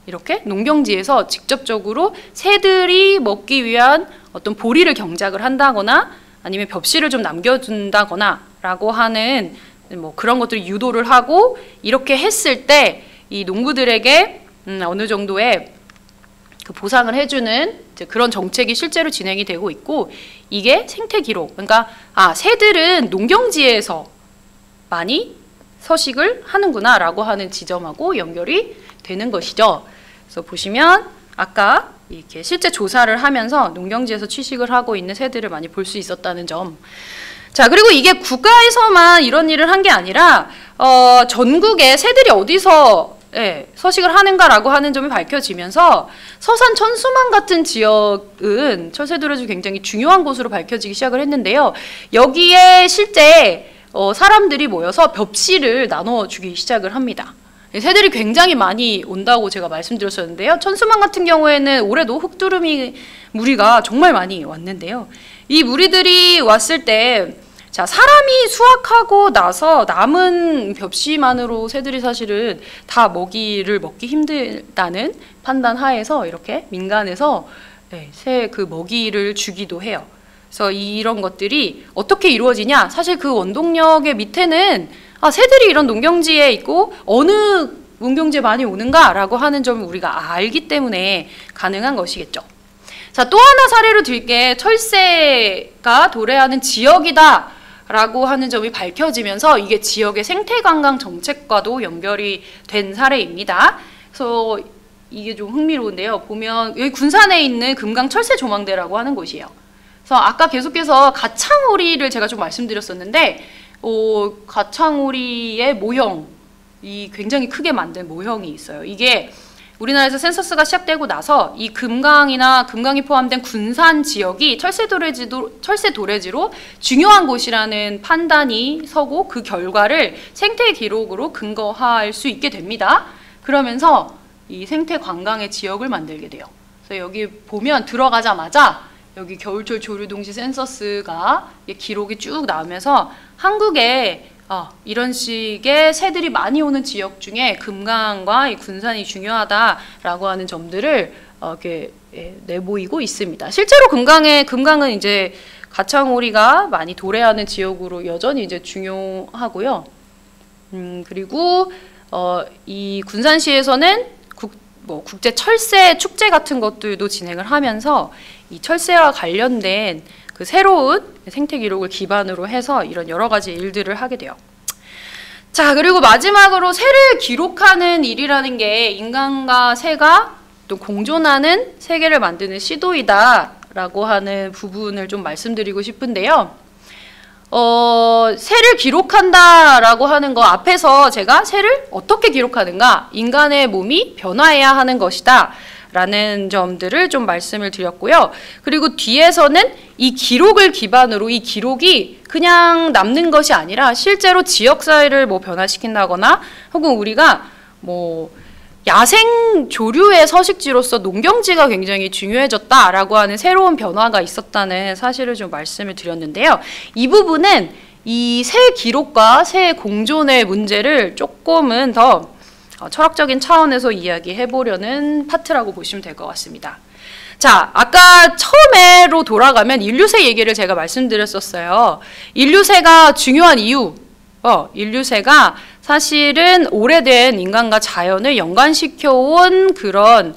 이렇게 농경지에서 직접적으로 새들이 먹기 위한 어떤 보리를 경작을 한다거나 아니면 벽씨를 좀 남겨둔다거나 라고 하는 뭐 그런 것들을 유도를 하고 이렇게 했을 때 이 농부들에게 어느 정도의 그 보상을 해주는 이제 그런 정책이 실제로 진행이 되고 있고 이게 생태 기록 그러니까 새들은 농경지에서 많이 서식을 하는구나 라고 하는 지점하고 연결이 되는 것이죠. 그래서 보시면 아까 이렇게 실제 조사를 하면서 농경지에서 취식을 하고 있는 새들을 많이 볼 수 있었다는 점. 자, 그리고 이게 국가에서만 이런 일을 한 게 아니라 전국에 새들이 어디서 서식을 하는가라고 하는 점이 밝혀지면서 서산 천수만 같은 지역은 철새도래지 굉장히 중요한 곳으로 밝혀지기 시작을 했는데요. 여기에 실제 사람들이 모여서 벽씨를 나눠주기 시작을 합니다. 새들이 굉장히 많이 온다고 제가 말씀드렸었는데요. 천수만 같은 경우에는 올해도 흑두루미 무리가 정말 많이 왔는데요. 이 무리들이 왔을 때 자, 사람이 수확하고 나서 남은 벽씨만으로 새들이 사실은 다 먹이를 먹기 힘들다는 판단 하에서 이렇게 민간에서 새 그 먹이를 주기도 해요. 그래서 이런 것들이 어떻게 이루어지냐? 사실 그 원동력의 밑에는 새들이 이런 농경지에 있고 어느 농경지에 많이 오는가라고 하는 점을 우리가 알기 때문에 가능한 것이겠죠. 자, 또 하나 사례로 들게 철새가 도래하는 지역이다 라고 하는 점이 밝혀지면서 이게 지역의 생태관광 정책과도 연결이 된 사례입니다. 그래서 이게 좀 흥미로운데요. 보면 여기 군산에 있는 금강 철새 조망대라고 하는 곳이에요. 그래서 아까 계속해서 가창오리를 제가 좀 말씀드렸었는데 가창오리의 모형이 굉장히 크게 만든 모형이 있어요. 이게 우리나라에서 센서스가 시작되고 나서 이 금강이나 금강이 포함된 군산 지역이 철새 도래지로 중요한 곳이라는 판단이 서고 그 결과를 생태 기록으로 근거할 수 있게 됩니다. 그러면서 이 생태 관광의 지역을 만들게 돼요. 그래서 여기 보면 들어가자마자 여기 겨울철 조류동시 센서스가 기록이 쭉 나오면서 한국에 이런 식의 새들이 많이 오는 지역 중에 금강과 이 군산이 중요하다라고 하는 점들을 이렇게 내보이고 있습니다. 실제로 금강은 이제 가창오리가 많이 도래하는 지역으로 여전히 이제 중요하고요. 그리고 이 군산시에서는 국제 철새 축제 같은 것들도 진행을 하면서 이 철새와 관련된 그 새로운 생태 기록을 기반으로 해서 이런 여러 가지 일들을 하게 돼요. 자, 그리고 마지막으로 새를 기록하는 일이라는 게 인간과 새가 또 공존하는 세계를 만드는 시도이다라고 하는 부분을 좀 말씀드리고 싶은데요. 새를 기록한다라고 하는 거 앞에서 제가 새를 어떻게 기록하는가, 인간의 몸이 변화해야 하는 것이다 라는 점들을 좀 말씀을 드렸고요. 그리고 뒤에서는 이 기록을 기반으로 이 기록이 그냥 남는 것이 아니라 실제로 지역사회를 뭐 변화시킨다거나 혹은 우리가 뭐 야생 조류의 서식지로서 농경지가 굉장히 중요해졌다라고 하는 새로운 변화가 있었다는 사실을 좀 말씀을 드렸는데요. 이 부분은 이 새 기록과 새 공존의 문제를 조금은 더 철학적인 차원에서 이야기해 보려는 파트라고 보시면 될 것 같습니다. 자, 아까 처음에로 돌아가면 인류새 얘기를 제가 말씀드렸었어요. 인류새가 중요한 이유, 인류새가 사실은 오래된 인간과 자연을 연관시켜온 그런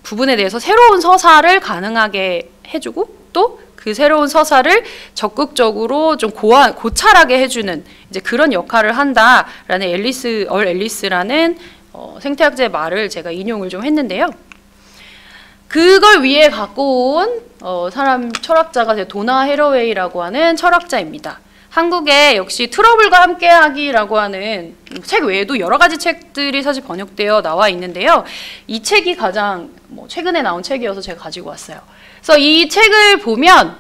부분에 대해서 새로운 서사를 가능하게 해주고 또 그 새로운 서사를 적극적으로 좀 고찰하게 해주는 이제 그런 역할을 한다라는 앨리스라는 생태학자의 말을 제가 인용을 좀 했는데요. 그걸 위해 갖고 온 철학자가 도나 해러웨이라고 하는 철학자입니다. 한국에 역시 트러블과 함께하기라고 하는 책 외에도 여러 가지 책들이 사실 번역되어 나와 있는데요. 이 책이 가장 최근에 나온 책이어서 제가 가지고 왔어요. 그래서 이 책을 보면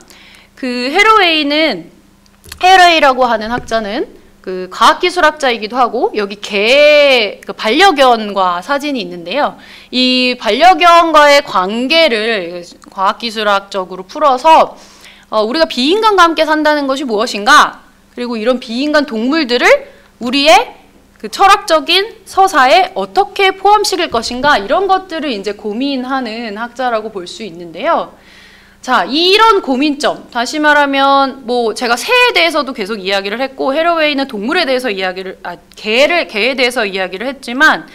그 해러웨이라고 하는 학자는 그 과학기술학자이기도 하고 여기 개 반려견과 사진이 있는데요. 이 반려견과의 관계를 과학기술학적으로 풀어서 우리가 비인간과 함께 산다는 것이 무엇인가? 그리고 이런 비인간 동물들을 우리의 그 철학적인 서사에 어떻게 포함시킬 것인가? 이런 것들을 이제 고민하는 학자라고 볼 수 있는데요. 자, 이런 고민점, 다시 말하면 제가 새에 대해서도 계속 이야기를 했고 해러웨이는 동물에 대해서 개에 대해서 이야기를 했지만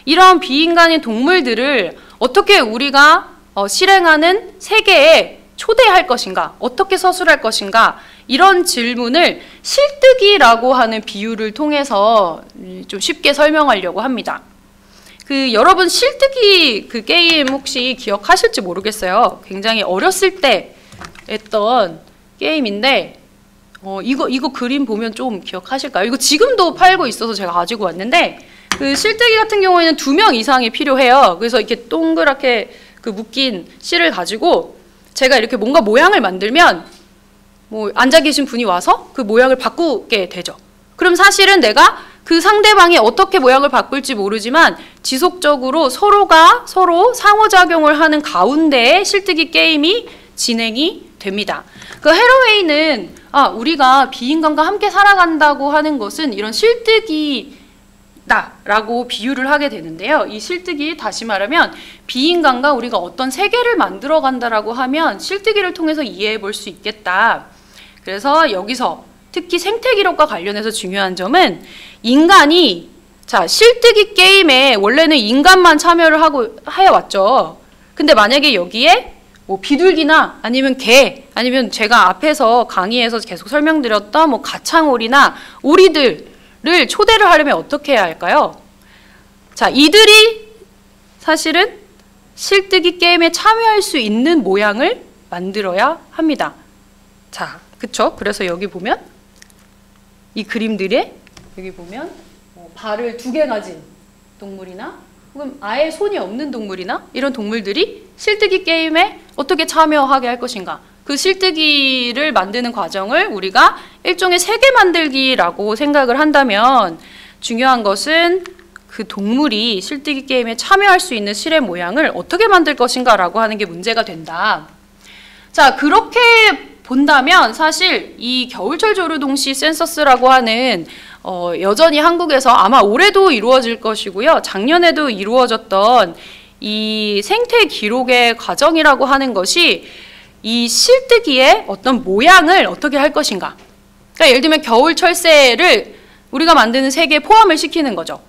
이런 비인간인 동물들을 어떻게 우리가 실행하는 세계에 초대할 것인가, 어떻게 서술할 것인가, 이런 질문을 실뜨기라고 하는 비유를 통해서 좀 쉽게 설명하려고 합니다. 여러분 실뜨기 그 게임 혹시 기억하실지 모르겠어요. 굉장히 어렸을 때 했던 게임인데 이거 그림 보면 좀 기억하실까요? 이거 지금도 팔고 있어서 제가 가지고 왔는데 그 실뜨기 같은 경우에는 2명 이상이 필요해요. 그래서 이렇게 동그랗게 그 묶인 실을 가지고 제가 이렇게 뭔가 모양을 만들면 앉아 계신 분이 와서 그 모양을 바꾸게 되죠. 그럼 사실은 내가 그 상대방이 어떻게 모양을 바꿀지 모르지만 지속적으로 서로가 서로 상호작용을 하는 가운데에 실뜨기 게임이 진행이 됩니다. 그 해러웨이는 우리가 비인간과 함께 살아간다고 하는 것은 이런 실뜨기다라고 비유를 하게 되는데요. 이 실뜨기, 다시 말하면 비인간과 우리가 어떤 세계를 만들어 간다라고 하면 실뜨기를 통해서 이해해 볼 수 있겠다. 그래서 여기서 특히 생태기록과 관련해서 중요한 점은 인간이 실뜨기 게임에 원래는 인간만 참여를 해왔죠. 근데 만약에 여기에 비둘기나 아니면 개, 아니면 제가 앞에서 강의에서 계속 설명드렸던 가창오리나 오리들을 초대를 하려면 어떻게 해야 할까요? 이들이 사실은 실뜨기 게임에 참여할 수 있는 모양을 만들어야 합니다. 그쵸? 그래서 여기 보면 이 그림들에 여기 보면 발을 2개 가진 동물이나 혹은 아예 손이 없는 동물이나 이런 동물들이 실뜨기 게임에 어떻게 참여하게 할 것인가, 그 실뜨기를 만드는 과정을 우리가 일종의 세계 만들기라고 생각을 한다면 중요한 것은 그 동물이 실뜨기 게임에 참여할 수 있는 실의 모양을 어떻게 만들 것인가 라고 하는 게 문제가 된다. 그렇게 본다면 사실 이 겨울철 조류동시 센서스라고 하는 여전히 한국에서 아마 올해도 이루어질 것이고요. 작년에도 이루어졌던 이 생태 기록의 과정이라고 하는 것이 이 실뜨기의 어떤 모양을 어떻게 할 것인가. 그러니까 예를 들면 겨울철새를 우리가 만드는 세계에 포함을 시키는 거죠.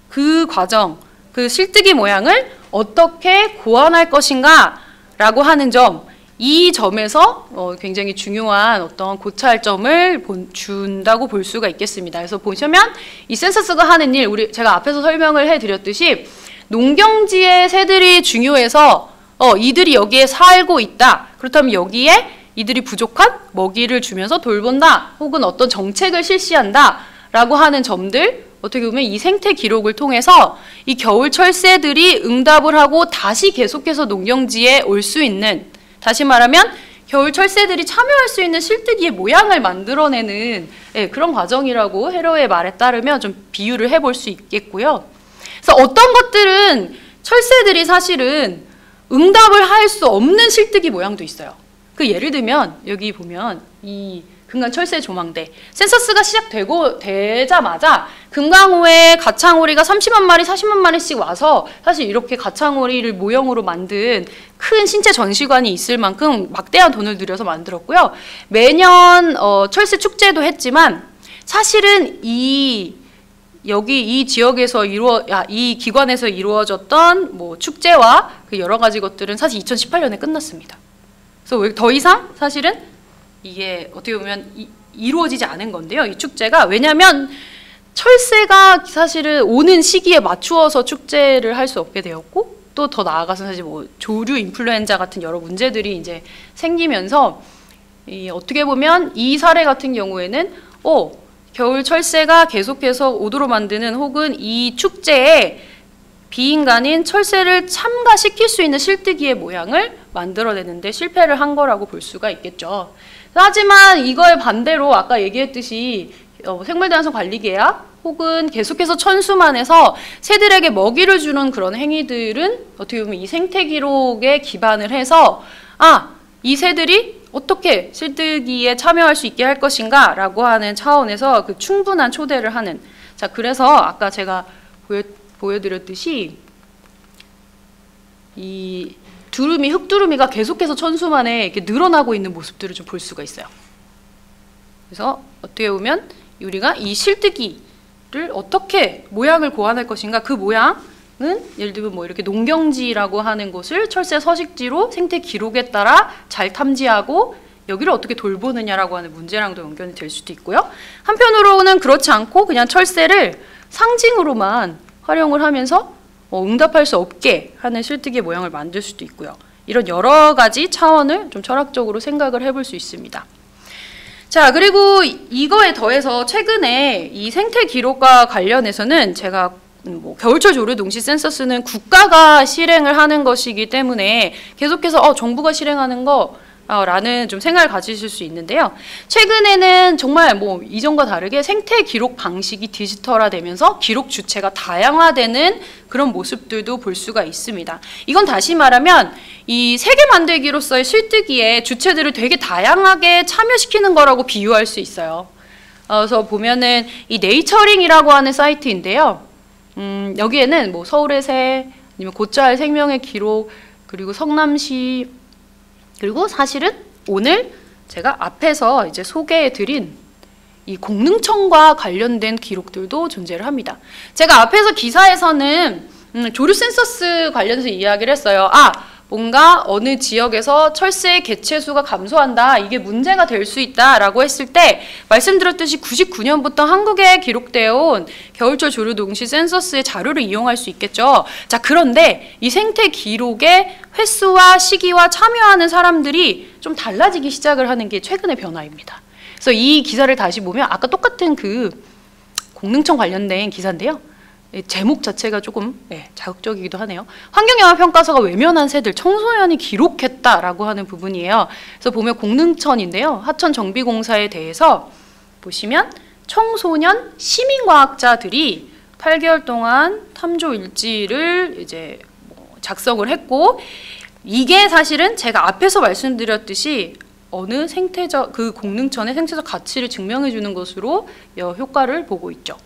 그 과정, 그 실뜨기 모양을 어떻게 고안할 것인가 라고 하는 점, 이 점에서 굉장히 중요한 어떤 고찰점을 준다고 볼 수가 있겠습니다. 그래서 보시면 이 센서스가 하는 일, 제가 앞에서 설명을 해드렸듯이 농경지의 새들이 중요해서 이들이 여기에 살고 있다. 그렇다면 여기에 이들이 부족한 먹이를 주면서 돌본다. 혹은 어떤 정책을 실시한다. 라고 하는 점들, 어떻게 보면 이 생태 기록을 통해서 이 겨울철 새들이 응답을 하고 다시 계속해서 농경지에 올 수 있는, 다시 말하면 겨울철 새들이 참여할 수 있는 실뜨기의 모양을 만들어내는 그런 과정이라고 해러의 말에 따르면 좀 비유를 해볼 수 있겠고요. 그래서 어떤 것들은 철새들이 사실은 응답을 할 수 없는 실뜨기 모양도 있어요. 예를 들면 여기 보면 이 금강철새 조망대 센서스가 시작되자마자 금강호에 가창오리가 30만 마리, 40만 마리씩 와서 사실 이렇게 가창오리를 모형으로 만든 큰 신체 전시관이 있을 만큼 막대한 돈을 들여서 만들었고요. 매년 철새 축제도 했지만 사실은 여기 이 지역에서 이 기관에서 이루어졌던 축제와 그 여러 가지 것들은 사실 2018년에 끝났습니다. 그래서 더 이상 사실은 이게 어떻게 보면 이루어지지 않은 건데요. 이 축제가 왜냐하면 철새가 사실은 오는 시기에 맞추어서 축제를 할 수 없게 되었고 또 더 나아가서 사실 뭐 조류 인플루엔자 같은 여러 문제들이 이제 생기면서 어떻게 보면 이 사례 같은 경우에는 겨울 철새가 계속해서 오도록 만드는 혹은 이 축제에 비인간인 철새를 참가시킬 수 있는 실뜨기의 모양을 만들어내는데 실패를 한 거라고 볼 수가 있겠죠. 하지만 이거에 반대로 아까 얘기했듯이 생물다양성 관리계약 혹은 계속해서 천수만에서 새들에게 먹이를 주는 그런 행위들은 어떻게 보면 이 생태 기록에 기반을 해서 이 새들이 어떻게 실뜨기에 참여할 수 있게 할 것인가 라고 하는 차원에서 그 충분한 초대를 하는 자 그래서 아까 제가 보여드렸듯이 이 흑두루미가 계속해서 천수만에 이렇게 늘어나고 있는 모습들을 좀 볼 수가 있어요. 그래서 어떻게 보면 우리가 이 실뜨기를 어떻게 모양을 고안할 것인가 그 모양은 예를 들면 뭐 이렇게 농경지라고 하는 곳을 철새 서식지로 생태 기록에 따라 잘 탐지하고 여기를 어떻게 돌보느냐라고 하는 문제랑도 연결이 될 수도 있고요. 한편으로는 그렇지 않고 그냥 철새를 상징으로만 활용을 하면서 응답할 수 없게 하는 실뜨기의 모양을 만들 수도 있고요. 이런 여러 가지 차원을 좀 철학적으로 생각을 해볼 수 있습니다. 자, 그리고 이거에 더해서 최근에 이 생태 기록과 관련해서는 제가 겨울철 조류 동시 센서스는 국가가 실행을 하는 것이기 때문에 계속해서 정부가 실행하는 거라는 좀 생각을 가지실 수 있는데요. 최근에는 정말 뭐 이전과 다르게 생태 기록 방식이 디지털화되면서 기록 주체가 다양화되는 그런 모습들도 볼 수가 있습니다. 이건 다시 말하면 이 세계 만들기로서의 실뜨기에 주체들을 되게 다양하게 참여시키는 거라고 비유할 수 있어요. 그래서 보면은 이 네이처링이라고 하는 사이트인데요. 여기에는 뭐 서울의 새, 아니면 곧잘 생명의 기록, 그리고 성남시, 그리고 사실은 오늘 제가 앞에서 이제 소개해드린 이 공릉청과 관련된 기록들도 존재를 합니다. 제가 앞에서 기사에서는 조류 센서스 관련해서 이야기를 했어요. 뭔가 어느 지역에서 철새의 개체수가 감소한다. 이게 문제가 될 수 있다라고 했을 때 말씀드렸듯이 99년부터 한국에 기록되어 온 겨울철 조류 동시 센서스의 자료를 이용할 수 있겠죠. 자, 그런데 이 생태 기록의 횟수와 시기와 참여하는 사람들이 좀 달라지기 시작을 하는 게 최근의 변화입니다. 그래서 이 기사를 다시 보면 아까 똑같은 그 공릉청 관련된 기사인데요. 제목 자체가 조금 자극적이기도 하네요. 환경영향평가서가 외면한 새들 청소년이 기록했다라고 하는 부분이에요. 그래서 보면 공릉천인데요. 하천정비공사에 대해서 보시면 청소년 시민과학자들이 8개월 동안 탐조 일지를 이제 작성을 했고 이게 사실은 제가 앞에서 말씀드렸듯이 어느 그 공릉천의 생태적 가치를 증명해 주는 것으로 효과를 보고 있죠.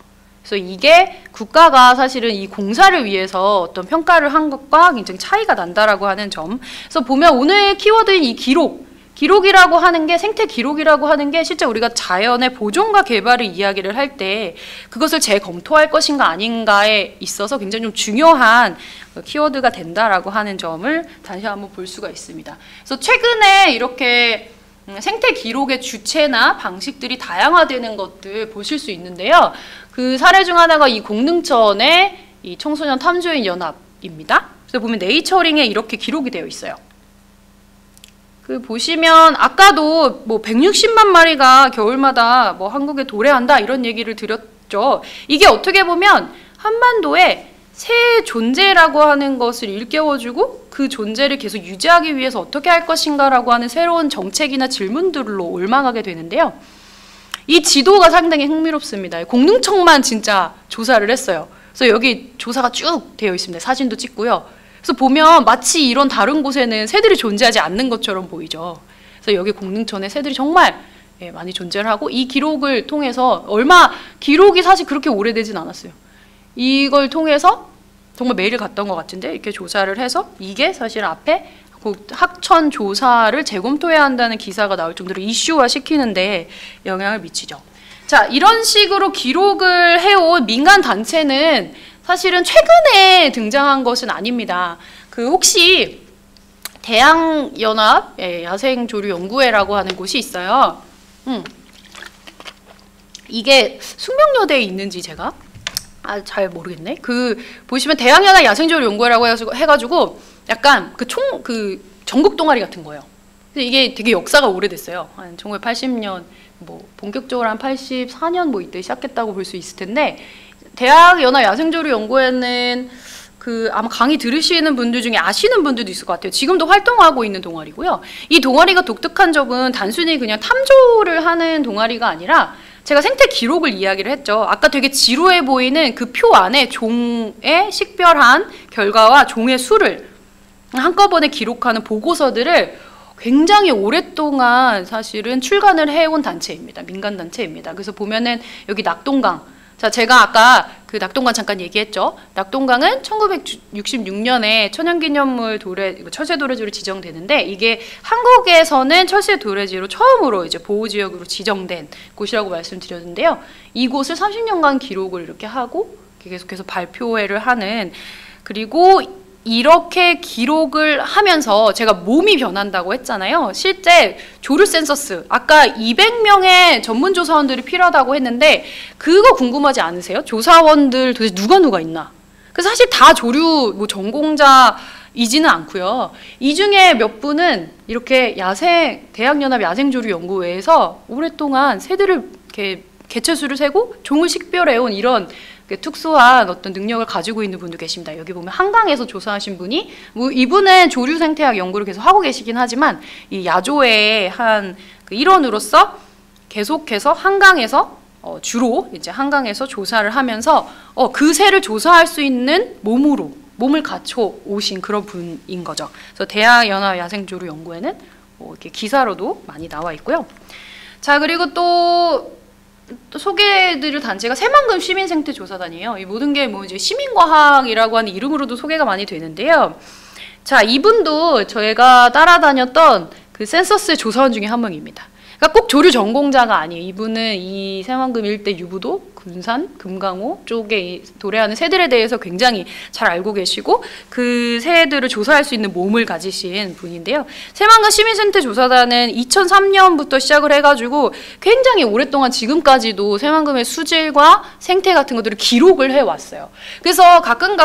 그래서 이게 국가가 사실은 이 공사를 위해서 어떤 평가를 한 것과 굉장히 차이가 난다라고 하는 점. 그래서 보면 오늘 키워드인 이 기록이라고 하는 게 생태 기록이라고 하는 게 실제 우리가 자연의 보존과 개발을 이야기를 할 때 그것을 재검토할 것인가 아닌가에 있어서 굉장히 좀 중요한 키워드가 된다라고 하는 점을 다시 한번 볼 수가 있습니다. 그래서 최근에 이렇게 생태 기록의 주체나 방식들이 다양화되는 것들 보실 수 있는데요. 그 사례 중 하나가 이 공릉천의 이 청소년 탐조인 연합입니다. 그래서 보면 네이처링에 이렇게 기록이 되어 있어요. 그 보시면 아까도 뭐 160만 마리가 겨울마다 뭐 한국에 도래한다 이런 얘기를 드렸죠. 이게 어떻게 보면 한반도에 새 존재라고 하는 것을 일깨워주고 그 존재를 계속 유지하기 위해서 어떻게 할 것인가라고 하는 새로운 정책이나 질문들로 올망하게 되는데요. 이 지도가 상당히 흥미롭습니다. 공릉청만 진짜 조사를 했어요. 그래서 여기 조사가 쭉 되어 있습니다. 사진도 찍고요. 그래서 보면 마치 이런 다른 곳에는 새들이 존재하지 않는 것처럼 보이죠. 그래서 여기 공릉천에 새들이 정말 많이 존재를 하고 이 기록을 통해서 기록이 사실 그렇게 오래되진 않았어요. 이걸 통해서 정말 매일 갔던 것 같은데 이렇게 조사를 해서 이게 사실 앞에 학천 조사를 재검토해야 한다는 기사가 나올 정도로 이슈화 시키는데 영향을 미치죠. 자, 이런 식으로 기록을 해온 민간 단체는 사실은 최근에 등장한 것은 아닙니다. 혹시 대학연합 야생조류연구회라고 하는 곳이 있어요. 이게 숙명여대에 있는지 제가 잘 모르겠네. 그 보시면 대학연합 야생조류연구회라고 해가지고 약간 그 전국 동아리 같은 거예요. 근데 이게 되게 역사가 오래됐어요. 한 1980년 뭐 본격적으로 한 84년 뭐 이때 시작했다고 볼 수 있을 텐데, 대학연합 야생조류연구회는 아마 강의 들으시는 분들 중에 아시는 분들도 있을 것 같아요. 지금도 활동하고 있는 동아리고요. 이 동아리가 독특한 점은 단순히 그냥 탐조를 하는 동아리가 아니라, 제가 생태 기록을 이야기를 했죠. 아까 되게 지루해 보이는 그 표 안에 종의 식별한 결과와 종의 수를 한꺼번에 기록하는 보고서들을 굉장히 오랫동안 사실은 출간을 해온 단체입니다. 민간 단체입니다. 그래서 보면은 여기 낙동강. 자, 제가 아까 그 낙동강 잠깐 얘기했죠. 낙동강은 1966년에 천연기념물 철새도래지로 지정되는데, 이게 한국에서는 철새도래지로 처음으로 이제 보호지역으로 지정된 곳이라고 말씀드렸는데요. 이곳을 30년간 기록을 이렇게 하고 계속해서 발표회를 하는, 그리고 이렇게 기록을 하면서 제가 몸이 변한다고 했잖아요. 실제 조류 센서스, 아까 200명의 전문 조사원들이 필요하다고 했는데 그거 궁금하지 않으세요? 조사원들 도대체 누가 있나? 그래서 사실 다 조류 전공자이지는 않고요. 이 중에 몇 분은 이렇게 대학연합 야생조류연구회에서 오랫동안 새들을 이렇게 개체수를 세고 종을 식별해온 이런 특수한 어떤 능력을 가지고 있는 분도 계십니다. 여기 보면 한강에서 조사하신 분이, 뭐 이분은 조류 생태학 연구를 계속 하고 계시긴 하지만 이 야조회의 한 일원으로서 계속해서 한강에서 주로 이제 한강에서 조사를 하면서 그 새를 조사할 수 있는 몸을 갖춰 오신 그런 분인 거죠. 그래서 대학연합 야생조류연구회는 이렇게 기사로도 많이 나와 있고요. 자, 그리고 또 소개해드릴 단체가 새만금 시민생태조사단이에요. 이 모든 게 뭐 이제 시민과학이라고 하는 이름으로도 소개가 많이 되는데요. 자, 이분도 저희가 따라다녔던 그 센서스 조사원 중에 한 명입니다. 그러니까 꼭 조류 전공자가 아니에요. 이분은 이 새만금 일대 유부도, 군산, 금강호 쪽에 도래하는 새들에 대해서 굉장히 잘 알고 계시고 그 새들을 조사할 수 있는 몸을 가지신 분인데요. 새만금 시민생태조사단은 2003년부터 시작을 해가지고 굉장히 오랫동안 지금까지도 새만금의 수질과 생태 같은 것들을 기록을 해왔어요. 그래서 가끔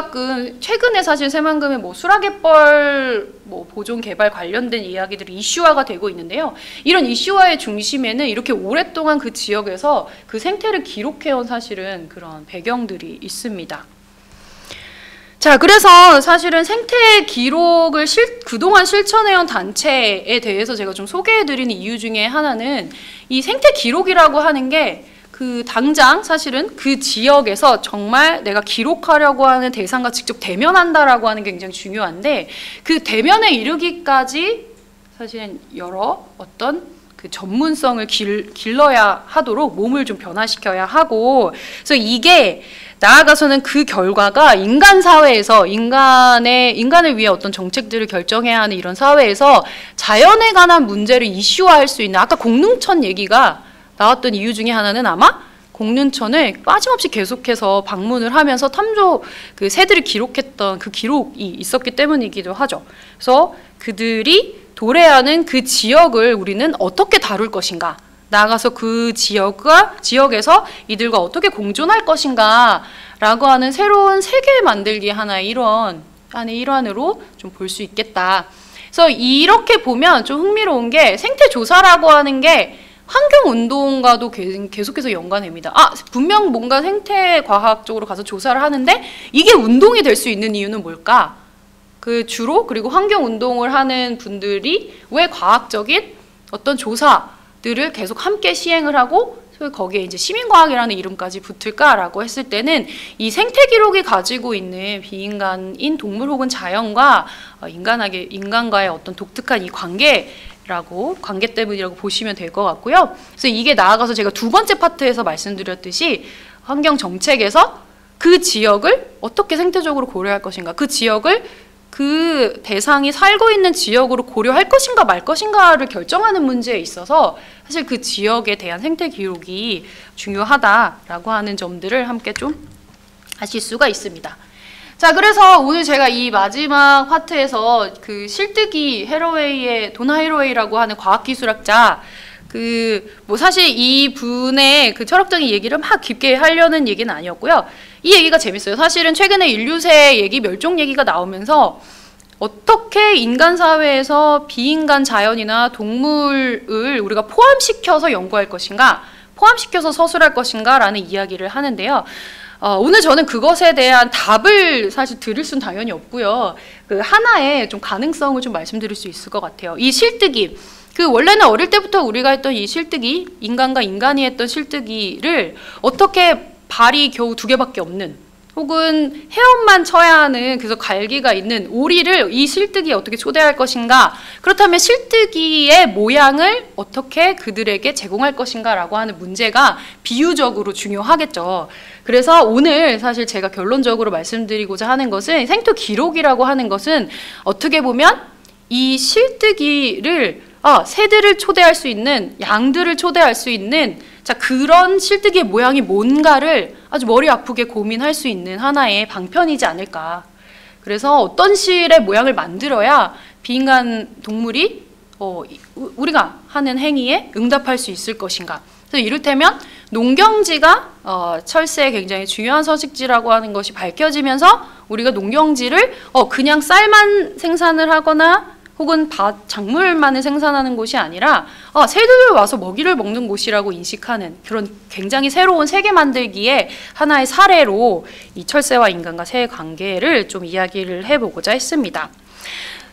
최근에 사실 새만금의 뭐 수라갯벌 보존 개발 관련된 이야기들이 이슈화가 되고 있는데요. 이런 이슈화의 중심에는 이렇게 오랫동안 그 지역에서 그 생태를 기록해온 사실은 그런 배경들이 있습니다. 자, 그래서 사실은 생태 기록을 그동안 실천해온 단체에 대해서 제가 좀 소개해드리는 이유 중에 하나는 이 생태 기록이라고 하는 게 당장 사실은 그 지역에서 정말 내가 기록하려고 하는 대상과 직접 대면한다라고 하는 게 굉장히 중요한데, 그 대면에 이르기까지 사실은 여러 어떤 그 전문성을 길러야 하도록 몸을 좀 변화시켜야 하고, 그래서 이게 나아가서는 그 결과가 인간 사회에서 인간을 위해 어떤 정책들을 결정해야 하는 이런 사회에서 자연에 관한 문제를 이슈화할 수 있는, 아까 공릉천 얘기가 나왔던 이유 중에 하나는 아마 공릉천을 빠짐없이 계속해서 방문을 하면서 그 새들을 기록했던 그 기록이 있었기 때문이기도 하죠. 그래서 그들이 도래하는 그 지역을 우리는 어떻게 다룰 것인가, 나아가서 그 지역에서 이들과 어떻게 공존할 것인가 라고 하는 새로운 세계 만들기 하나의 일환으로 좀 볼 수 있겠다. 그래서 이렇게 보면 좀 흥미로운 게, 생태조사라고 하는 게 환경운동과도 계속해서 연관됩니다. 분명 뭔가 생태과학 쪽으로 가서 조사를 하는데 이게 운동이 될 수 있는 이유는 뭘까? 그리고 환경운동을 하는 분들이 왜 과학적인 어떤 조사들을 계속 함께 시행을 하고 거기에 이제 시민과학이라는 이름까지 붙을까라고 했을 때는 이 생태기록이 가지고 있는 비인간인 동물 혹은 자연과 인간과의 어떤 독특한 이 관계 때문이라고 보시면 될 것 같고요. 그래서 이게 나아가서 제가 두 번째 파트에서 말씀드렸듯이 환경정책에서 그 지역을 어떻게 생태적으로 고려할 것인가, 그 지역을 그 대상이 살고 있는 지역으로 고려할 것인가 말 것인가를 결정하는 문제에 있어서 사실 그 지역에 대한 생태 기록이 중요하다라고 하는 점들을 함께 좀 하실 수가 있습니다. 자, 그래서 오늘 제가 이 마지막 파트에서 그 실뜨기 해러웨이의 도나 해러웨이라고 하는 과학기술학자 뭐 사실 이 분의 그 철학적인 얘기를 막 깊게 하려는 얘기는 아니었고요. 이 얘기가 재밌어요. 사실은 최근에 인류세 얘기, 멸종 얘기가 나오면서 어떻게 인간 사회에서 비인간 자연이나 동물을 우리가 포함시켜서 연구할 것인가, 포함시켜서 서술할 것인가 라는 이야기를 하는데요. 오늘 저는 그것에 대한 답을 사실 들을 수는 당연히 없고요. 그 하나의 좀 가능성을 좀 말씀드릴 수 있을 것 같아요. 이 실뜨기, 원래는 어릴 때부터 우리가 했던 이 실뜨기, 인간과 인간이 했던 실뜨기를 어떻게 발이 겨우 2개밖에 없는, 혹은 헤엄만 쳐야 하는 그래서 갈기가 있는 오리를 이 실뜨기에 어떻게 초대할 것인가, 그렇다면 실뜨기의 모양을 어떻게 그들에게 제공할 것인가 라고 하는 문제가 비유적으로 중요하겠죠. 그래서 오늘 사실 제가 결론적으로 말씀드리고자 하는 것은, 생토 기록이라고 하는 것은 어떻게 보면 이 실뜨기를 새들을 초대할 수 있는, 양들을 초대할 수 있는, 자, 그런 실뜨기의 모양이 뭔가를 아주 머리 아프게 고민할 수 있는 하나의 방편이지 않을까. 그래서 어떤 실의 모양을 만들어야 비인간 동물이 우리가 하는 행위에 응답할 수 있을 것인가. 그래서 이를테면 농경지가 철새의 굉장히 중요한 서식지라고 하는 것이 밝혀지면서 우리가 농경지를 그냥 쌀만 생산을 하거나 혹은 작물만을 생산하는 곳이 아니라 새들이 와서 먹이를 먹는 곳이라고 인식하는 그런 굉장히 새로운 세계 만들기의 하나의 사례로 이 철새와 인간과 새의 관계를 좀 이야기를 해보고자 했습니다.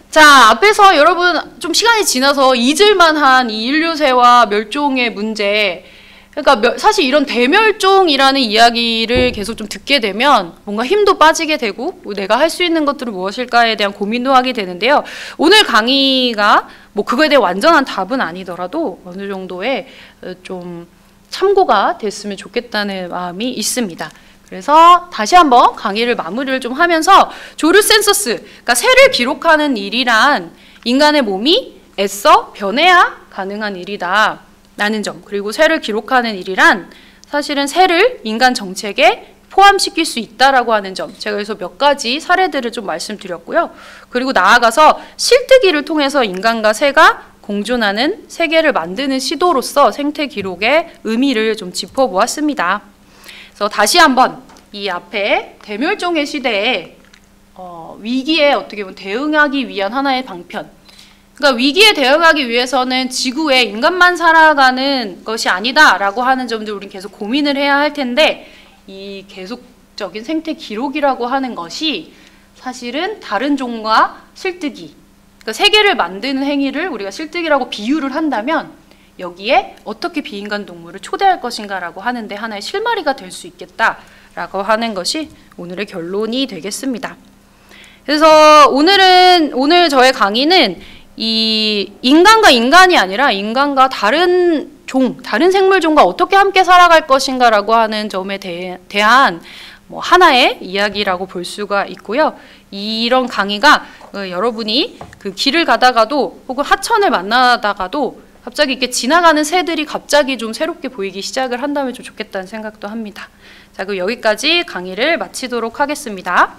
자, 앞에서 여러분 좀 시간이 지나서 잊을만한 이 인류새와 멸종의 문제, 그러니까 사실 이런 대멸종이라는 이야기를 계속 좀 듣게 되면 뭔가 힘도 빠지게 되고 내가 할 수 있는 것들은 무엇일까에 대한 고민도 하게 되는데요. 오늘 강의가 뭐 그거에 대해 완전한 답은 아니더라도 어느 정도의 좀 참고가 됐으면 좋겠다는 마음이 있습니다. 그래서 다시 한번 강의를 마무리를 좀 하면서 조류 센서스, 그러니까 새를 기록하는 일이란 인간의 몸이 애써 변해야 가능한 일이다 라는 점, 그리고 새를 기록하는 일이란 사실은 새를 인간 정책에 포함시킬 수 있다라고 하는 점, 제가 그래서 몇 가지 사례들을 좀 말씀드렸고요. 그리고 나아가서 실뜨기를 통해서 인간과 새가 공존하는 세계를 만드는 시도로서 생태 기록의 의미를 좀 짚어보았습니다. 그래서 다시 한번 이 앞에 대멸종의 시대에 위기에 어떻게 보면 대응하기 위한 하나의 방편, 그러니까 위기에 대응하기 위해서는 지구에 인간만 살아가는 것이 아니다라고 하는 점들 우리는 계속 고민을 해야 할 텐데, 이 계속적인 생태 기록이라고 하는 것이 사실은 다른 종과 실뜨기, 그러니까 세계를 만드는 행위를 우리가 실뜨기라고 비유를 한다면 여기에 어떻게 비인간 동물을 초대할 것인가라고 하는데 하나의 실마리가 될 수 있겠다라고 하는 것이 오늘의 결론이 되겠습니다. 그래서 오늘 저의 강의는 이 인간과 인간이 아니라 인간과 다른 생물종과 어떻게 함께 살아갈 것인가라고 하는 점에 대한 뭐 하나의 이야기라고 볼 수가 있고요. 이런 강의가 여러분이 그 길을 가다가도 혹은 하천을 만나다가도 갑자기 이렇게 지나가는 새들이 갑자기 좀 새롭게 보이기 시작을 한다면 좀 좋겠다는 생각도 합니다. 자, 그럼 여기까지 강의를 마치도록 하겠습니다.